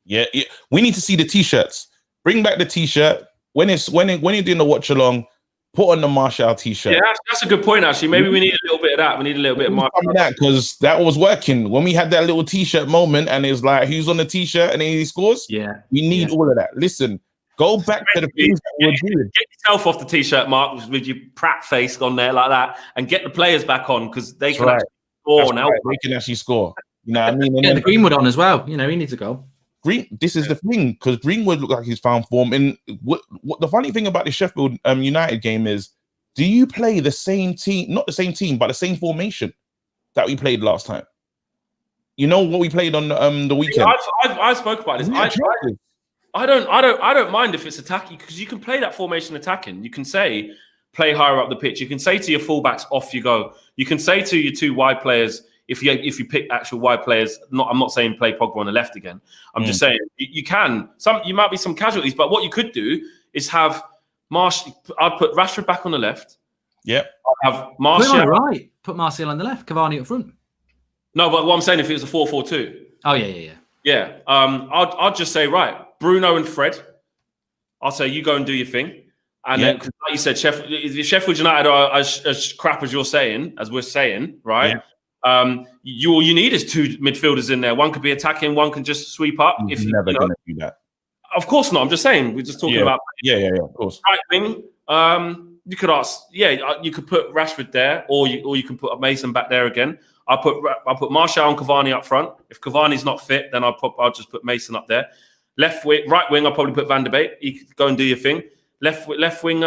Yeah. We need to see the t-shirts. Bring back the t-shirt when you're doing the watch along. Put on the Martial t-shirt. Yeah, that's a good point, actually. Maybe we need a little bit of that. We need a little bit of Martial. Because that was working. When we had that little t-shirt moment, and it's like, who's on the t-shirt, and then he scores? Yeah. We need all of that. Listen, go back to the things that we're doing. Get yourself off the t-shirt, Mark, with your Pratt face on there like that, and get the players back on, because they can actually score now. Right. They can actually score. You know what I mean? Get the Greenwood on as well. He needs a goal. This is the thing, because Greenwood looked like he's found form. And what the funny thing about the Sheffield United game is, do you play the same team, not the same team, but the same formation that we played last time? You know what we played on the weekend? I spoke about this. I don't mind if it's attacking, because you can play that formation attacking. You can say play higher up the pitch. You can say to your fullbacks, off you go. You can say to your 2 wide players, if you pick actual wide players. I'm not saying play Pogba on the left again. I'm just saying you can. You might be some casualties, but what you could do is have I'd put Rashford back on the left. Yep. I'd have Martial. Right. Put Martial on the left, Cavani up front. No, but what I'm saying, if it was a 4-4-2. Oh yeah. Yeah. I'd just say, right, Bruno and Fred. I'll say you go and do your thing. And then, like you said, Sheffield United are as crap as you're saying, as we're saying, right? Yeah. All you need is two midfielders in there. One could be attacking, one can just sweep up. If never going to do that. Of course not. I'm just saying. We're just talking about. Yeah. Of course. Right wing. You could ask. Yeah, you could put Rashford there, or you can put Mason back there again. I'll put Martial and Cavani up front. If Cavani's not fit, then I'll just put Mason up there. Right wing, I'll probably put Van der Beek. You could go and do your thing. Left wing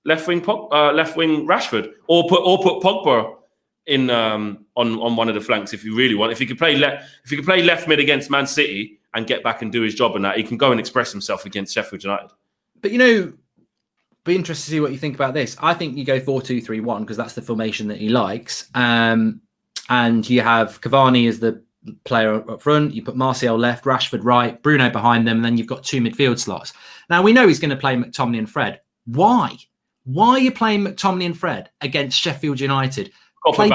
Rashford, or put Pogba in on one of the flanks if you really want. If he could play left mid against Man City and get back and do his job, and that he can go and express himself against Sheffield United. But be interested to see what you think about this. I think you go 4-2-3-1 because that's the formation that he likes, and you have Cavani as the player up front. You put Martial left, Rashford right, Bruno behind them, and then you've got two midfield slots. Now we know he's going to play McTominay and Fred. Why? Why are you playing McTominay and Fred against Sheffield United? Play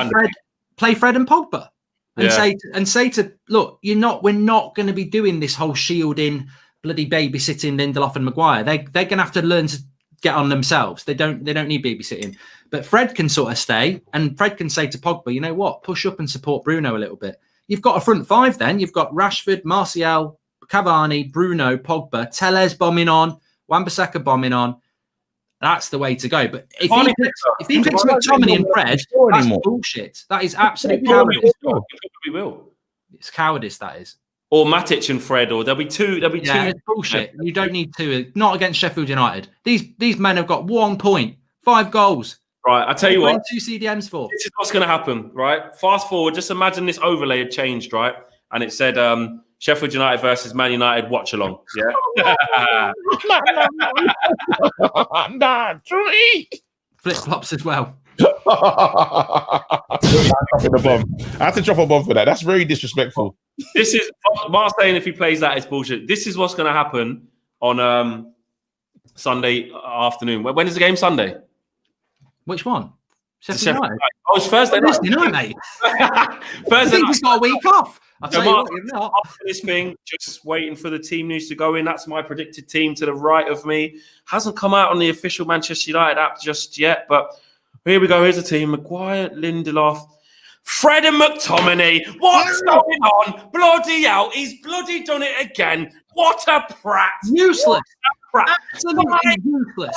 Fred and Pogba, and say to look, we're not going to be doing this whole shielding, bloody babysitting Lindelof and Maguire. They're going to have to learn to get on themselves. They don't need babysitting. But Fred can sort of stay, and Fred can say to Pogba, you know what, push up and support Bruno a little bit. You've got a front five then. You've got Rashford, Martial, Cavani, Bruno, Pogba, Telles bombing on, Wan-Bissaka bombing on. That's the way to go. But if he picks McTominay and Fred, that's bullshit. That is absolute cowardice. He probably will. It's cowardice, that is. Or Matic and Fred, or there'll be two. It's bullshit. You don't need two. Not against Sheffield United. These men have got 1 point, 5 goals. Right, I tell you what. 2 CDMs for. This is what's going to happen, right? Fast forward. Just imagine this overlay had changed, right? And it said Sheffield United versus Man United watch along. Yeah. Nah, tree. Flip flops as well. I have to drop a bomb for that. That's very disrespectful. This is Mark saying if he plays that, it's bullshit. This is what's going to happen on Sunday afternoon. When is the game? Sunday. Which one? Sheffield United. Oh, it's Thursday night. Thursday night, mate. Thursday night. He's got a week off. I'll tell you what, you're not. After this thing, just waiting for the team news to go in. That's my predicted team to the right of me. Hasn't come out on the official Manchester United app just yet, but here we go. Here's the team. Maguire, Lindelof, Fred and McTominay. What's going on? Bloody hell. He's bloody done it again. What a prat. Useless. Absolutely useless.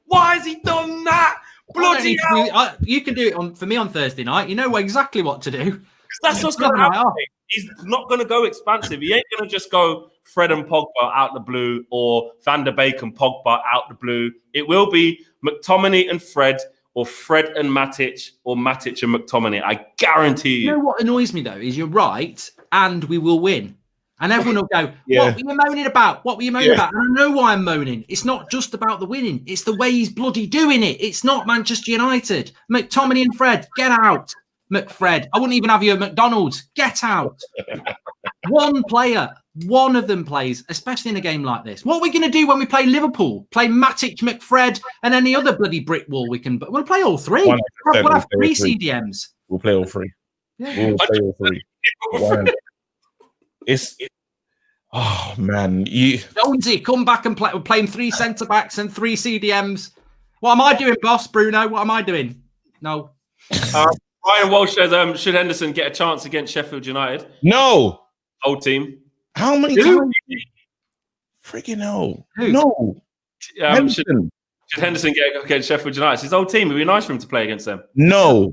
Why has he done that? Bloody hell. You can do it for me on Thursday night. You know exactly what to do. That's what's going to happen. He's not going to go expansive. He ain't going to just go Fred and Pogba out the blue or Van der Beek and Pogba out the blue. It will be McTominay and Fred, or Fred and Matic, or Matic and McTominay. I guarantee you. You know what annoys me, though, is you're right, and we will win. And everyone will go, what were you moaning about? What were you moaning about? And I know why I'm moaning. It's not just about the winning. It's the way he's bloody doing it. It's not Manchester United. McTominay and Fred, get out. McFred. I wouldn't even have you at McDonald's. Get out. One player, one of them plays, especially in a game like this. What are we going to do when we play Liverpool? Play Matic, McFred, and any other bloody brick wall we can. But we'll play all three. We'll have 3 CDMs. We'll play all 3. Yeah. We'll play all 3. Oh man, Jonesy, come back and play. We're playing 3 centre backs and 3 CDMs. What am I doing, boss? Bruno, what am I doing? No. Ryan Walsh says, should Henderson get a chance against Sheffield United? No. Old team. How many times? Freaking hell. Who? No. Should Henderson get against Sheffield United? It's his old team. It'd be nice for him to play against them. No.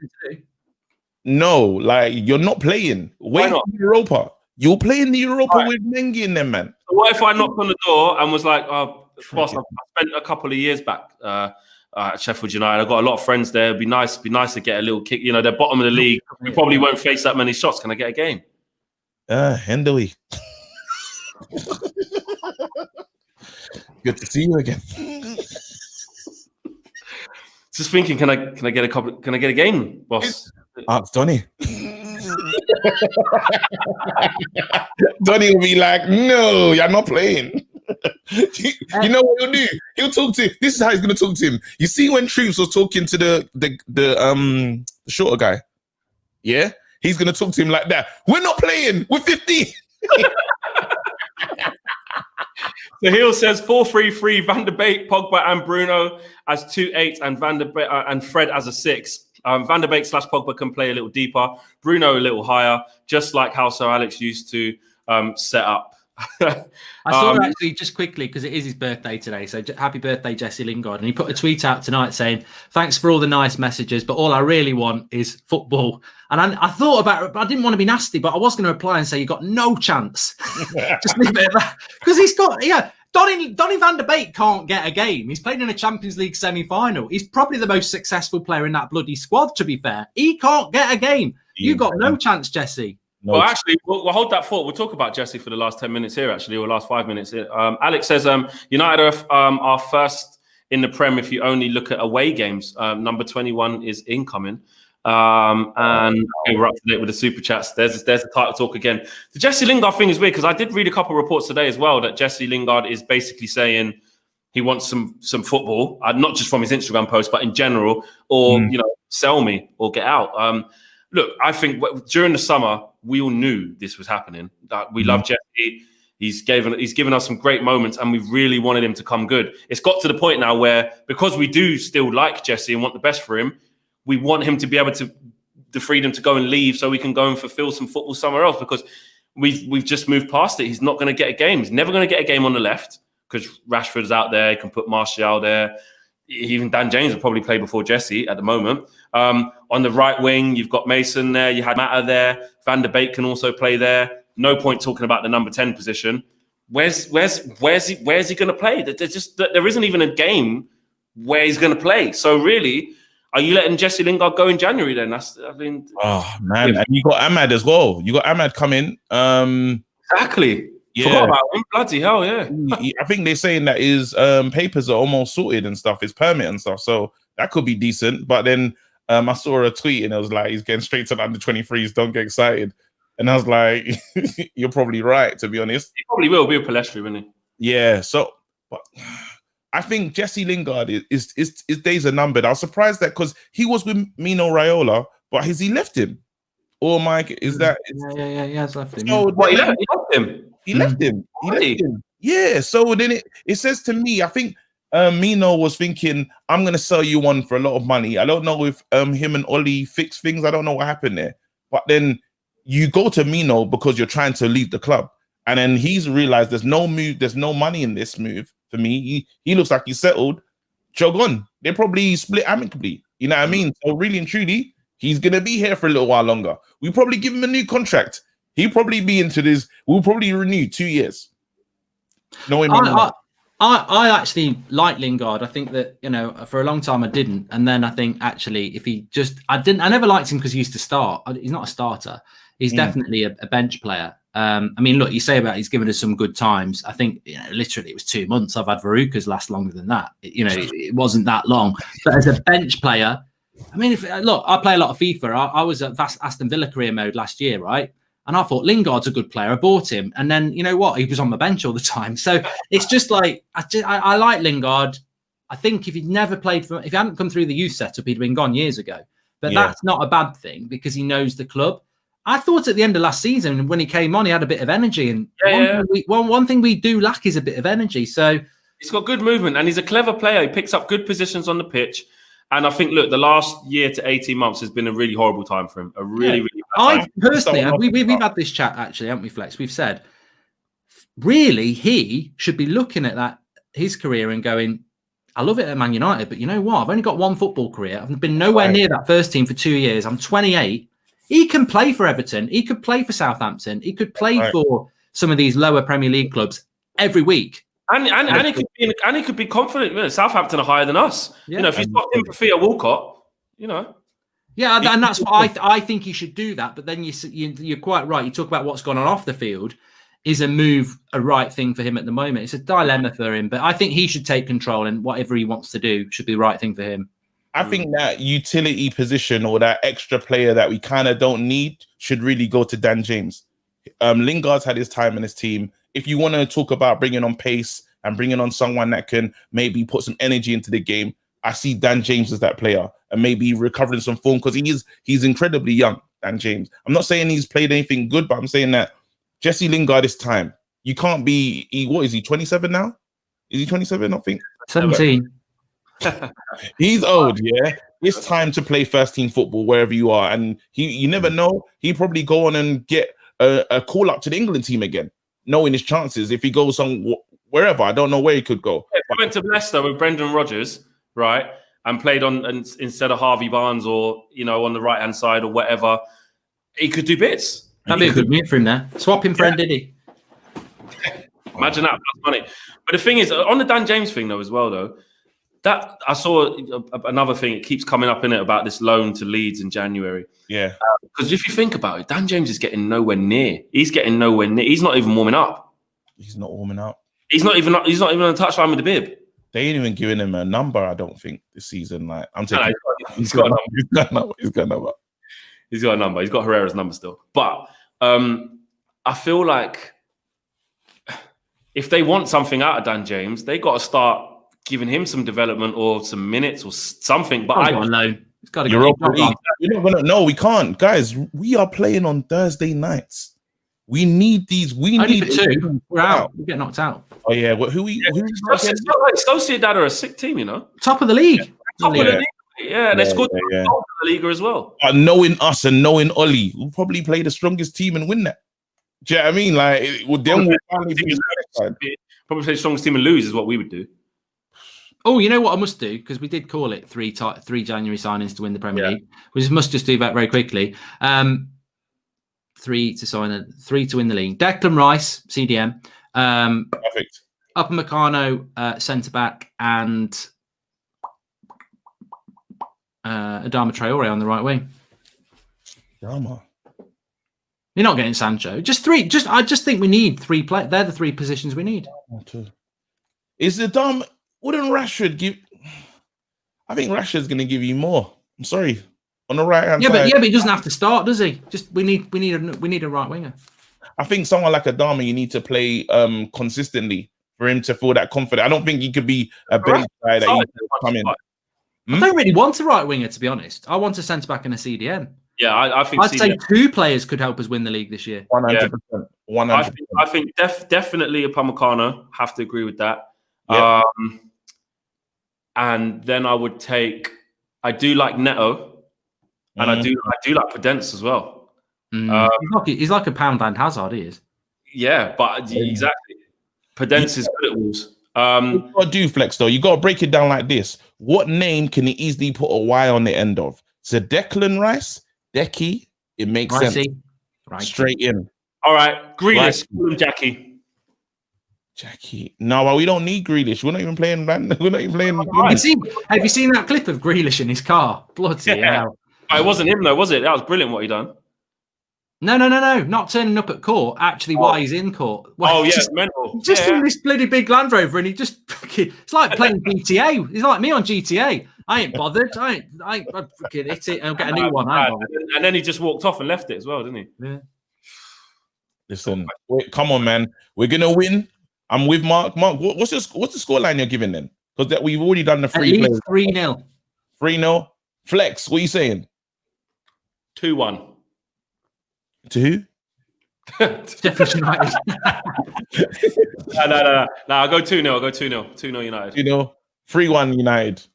Like you're not playing. Wait for Europa. You'll play in the Europa with Mengi in them, man. So what if I knocked on the door and was like, boss, I spent a couple of years back at Sheffield United. I've got a lot of friends there. It'd be nice to get a little kick. You know, they're bottom of the league. We probably won't face that many shots. Can I get a game? Henderly. Good to see you again. Just thinking, can I get a game, boss? Ask Donny. Donny will be like, no, you're not playing. You know what he'll do? He'll talk to him. This is how he's gonna talk to him. You see when Troops was talking to the shorter guy, yeah, he's gonna talk to him like that. We're not playing. We're 15. So Hill says 4-3-3, Van der Beek, Pogba and Bruno as 2-8 and Van der Beek and Fred as a 6. Van der Beek / Pogba can play a little deeper, Bruno a little higher, just like how Sir Alex used to set up. I saw actually just quickly because it is his birthday today. So happy birthday, Jesse Lingard. And he put a tweet out tonight saying, thanks for all the nice messages, but all I really want is football. And I thought about it, but I didn't want to be nasty, but I was going to reply and say, you got no chance. Just leave it at that. Because he's got, Donny van der Beek can't get a game. He's played in a Champions League semi-final. He's probably the most successful player in that bloody squad, to be fair. He can't get a game. You got no chance, Jesse. No. Well, actually, we'll hold that thought. We'll talk about Jesse for the last 10 minutes here, actually, or last 5 minutes here. Alex says, United are first in the Prem if you only look at away games. Number 21 is incoming. And we're up to date with the super chats. There's the title talk again. The Jesse Lingard thing is weird because I did read a couple of reports today as well that Jesse Lingard is basically saying he wants some football, not just from his Instagram post, but in general, or sell me or get out. Look, I think during the summer we all knew this was happening. That we love Jesse. He's given us some great moments, and we really wanted him to come good. It's got to the point now where because we do still like Jesse and want the best for him, we want him to be able to the freedom to go and leave so we can go and fulfill some football somewhere else because we've just moved past it. He's not going to get a game. He's never going to get a game on the left because Rashford's out there. He can put Martial there. Even Dan James will probably play before Jesse at the moment. On the right wing, you've got Mason there. You had Mata there. Van der Beek can also play there. No point talking about the number 10 position. Where's he going to play? There isn't even a game where he's going to play. So really, are you letting Jesse Lingard go in January then? Oh man, and you got Ahmad as well. You got Ahmad coming. Exactly. Yeah. Forgot about him. Bloody hell, yeah. I think they're saying that his papers are almost sorted and stuff, his permit and stuff. So that could be decent. But then I saw a tweet and it was like, he's getting straight to the under 23s. Don't get excited. And I was like, you're probably right, to be honest. He probably will be a Palestri, won't he? Yeah. So, but I think Jesse Lingard his days are numbered. I was surprised that because he was with Mino Raiola, but has he left him? Or Mike, is that? Yeah, he has left him. So he left him. He left him. Yeah. So then it says to me, I think Mino was thinking, I'm going to sell you one for a lot of money. I don't know if him and Ollie fixed things. I don't know what happened there. But then you go to Mino because you're trying to leave the club. And then he's realized there's no move. There's no money in this move for me. He looks like he's settled. Jog on. They probably split amicably. You know what I mean? So really and truly, he's going to be here for a little while longer. We probably give him a new contract. He'll probably be into this. We'll probably renew 2 years. I actually like Lingard. I think that, for a long time I didn't. And then I think actually I never liked him because he used to start. He's not a starter. He's definitely a bench player. I mean, look, you say about he's given us some good times. I think, literally it was 2 months. I've had Verucas last longer than that. It wasn't that long. But as a bench player, I mean, I play a lot of FIFA. I was at Aston Villa career mode last year, right? And I thought Lingard's a good player. I bought him. And then, you know what? He was on my bench all the time. So it's just like, I like Lingard. I think if he hadn't come through the youth setup, he'd been gone years ago. But that's not a bad thing because he knows the club. I thought at the end of last season, when he came on, he had a bit of energy. And one thing we do lack is a bit of energy. So he's got good movement and he's a clever player. He picks up good positions on the pitch. And I think, look, the last year to 18 months has been a really horrible time for him. A really, really bad time. Personally, we've had this chat, actually, haven't we, Flex? We've said, really, he should be looking at his career and going, I love it at Man United, but you know what? I've only got one football career. I've been nowhere near that first team for 2 years. I'm 28. He can play for Everton. He could play for Southampton. He could play for some of these lower Premier League clubs every week. And he could be confident. Southampton are higher than us. Yeah. If he's got him for Theo Walcott, Yeah, and that's what I think he should do that. But then you're quite right. You talk about what's gone on off the field. Is a move a right thing for him at the moment? It's a dilemma for him. But I think he should take control and whatever he wants to do should be the right thing for him. I think that utility position or that extra player that we kind of don't need should really go to Dan James. Lingard's had his time in his team. If you want to talk about bringing on pace and bringing on someone that can maybe put some energy into the game, I see Dan James as that player, and maybe recovering some form because he's incredibly young, Dan James. I'm not saying he's played anything good, but I'm saying that Jesse Lingard is time. You can't be, what is he, 27 now? Is he 27, I think? 17. He's old, yeah. It's time to play first team football wherever you are. And you never know. He'd probably go on and get a call up to the England team again, knowing his chances. If he goes on wherever, I don't know where he could go. If he went to Leicester with Brendan Rodgers, right, and played on instead of Harvey Barnes or, on the right-hand side or whatever, he could do bits. That'd be a good move for him there. Swap him for Ndidi. Imagine that. That's money. But the thing is, on the Dan James thing, though, as well, though, that I saw another thing. It keeps coming up in it about this loan to Leeds in January. Yeah. Because if you think about it, Dan James is getting nowhere near. He's getting nowhere near. He's not even warming up. He's not warming up. He's not even on the touchline with the bib. They ain't even giving him a number, I don't think, this season. Like, I'm taking. No, he's got a number. He's got a number. He's got a number. He's got Herrera's number still. But I feel like if they want something out of Dan James, they got to start giving him some development or some minutes or something. But I don't know. It's got to You're not gonna. No, we can't, guys. We are playing on Thursday nights. We need these. We only need for 2. We're out. We get knocked out. Oh yeah. Who it's not like Sociedad are a sick team, Top of the league. Top of the league. Yeah, and they scored the Liga as well. Knowing us and knowing Ollie, we'll probably play the strongest team and win that. Do you know what I mean? Like, then we'll finally probably play the strongest team and lose is what we would do. Oh, you know what I must do? Because we did call it 3 January signings to win the Premier League. We must just do that very quickly. 3 to win the league. Declan Rice, CDM. Perfect. Upamecano, centre back, and Adama Traore on the right wing. Drama. You're not getting Sancho. Just 3. I just think we need 3 players. They're the 3 positions we need. Is Adama? Wouldn't Rashford give? I think Rashford's going to give you more. I'm sorry. On the right hand side. But he doesn't have to start, does he? Just we need a right winger. I think someone like Adama, you need to play consistently for him to feel that confident. I don't think he could be a bench guy that you can come in. I don't really want a right winger, to be honest. I want a centre back and a CDM. Yeah, I think I'd say 2 players could help us win the league this year. 100%. 100%. I think definitely Upamecano. Have to agree with that. Yeah. And then I would take. I do like Neto, and I do like Podence as well. He's like a pound and Hazard. He is. Yeah, but exactly. Podence is good at Wolves. You got to do Flex though. You got to break it down like this. What name can he easily put a Y on the end of? So Declan Rice, Decky. It makes sense. Right. Straight in. All right, Grealish, call him Jackie. No, well, we don't need Grealish. We're not even playing. We're not even playing. Have you seen that clip of Grealish in his car? Bloody hell! It wasn't him though, was it? That was brilliant what he done. No. Not turning up at court. Actually, while he's in court. Well, mental. Just in this bloody big Land Rover, and he just it's like playing GTA. He's like me on GTA. I ain't bothered. I fucking hit it and get a new one. And then he just walked off and left it as well, didn't he? Yeah. Listen, come on, man. We're gonna win. I'm with Mark. Mark, what's the scoreline you're giving then? Because we've already done the 3-0. 3-0. Flex, what are you saying? 2-1. To who? Sheffield United. No. I'll go 2-0. 2-0 United. 2-0. 3-1 United.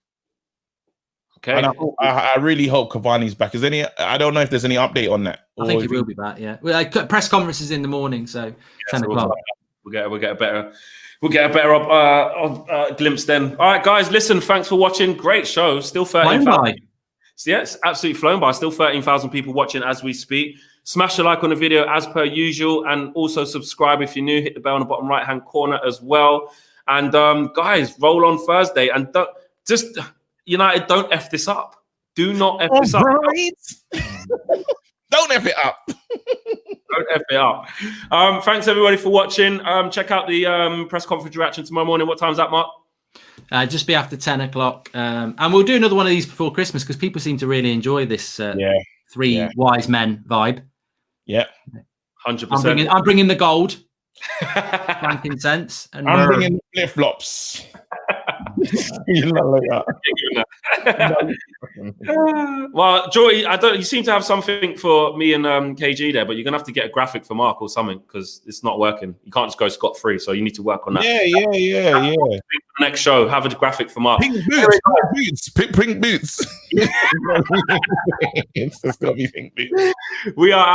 Okay. And I really hope Cavani's back. I don't know if there's any update on that. I think he will be back, yeah. Press conferences in the morning, so 10 o'clock. We'll get a better glimpse then. All right, guys, listen, thanks for watching. Great show. Still 13,000. Yeah, it's absolutely flown by. Still 13,000 people watching as we speak. Smash the like on the video as per usual, and also subscribe if you're new. Hit the bell in the bottom right-hand corner as well. And guys, roll on Thursday, and United, don't F this up. Do not F this up. Don't F it up. Don't F it up. Thanks everybody for watching. Check out the press conference reaction tomorrow morning. What time is that, Mark? Just be after 10 o'clock. And we'll do another one of these before Christmas because people seem to really enjoy this three wise men vibe. Yeah. 100%. I'm bringing the gold, frankincense, and I'm bringing the flip-flops. You know, like that. Well, Joy, you seem to have something for me and KG there, but you're gonna have to get a graphic for Mark or something because it's not working. You can't just go scot-free, so you need to work on that. Yeah. Next show, have a graphic for Mark. Pink boots. It's just gotta be pink boots. We are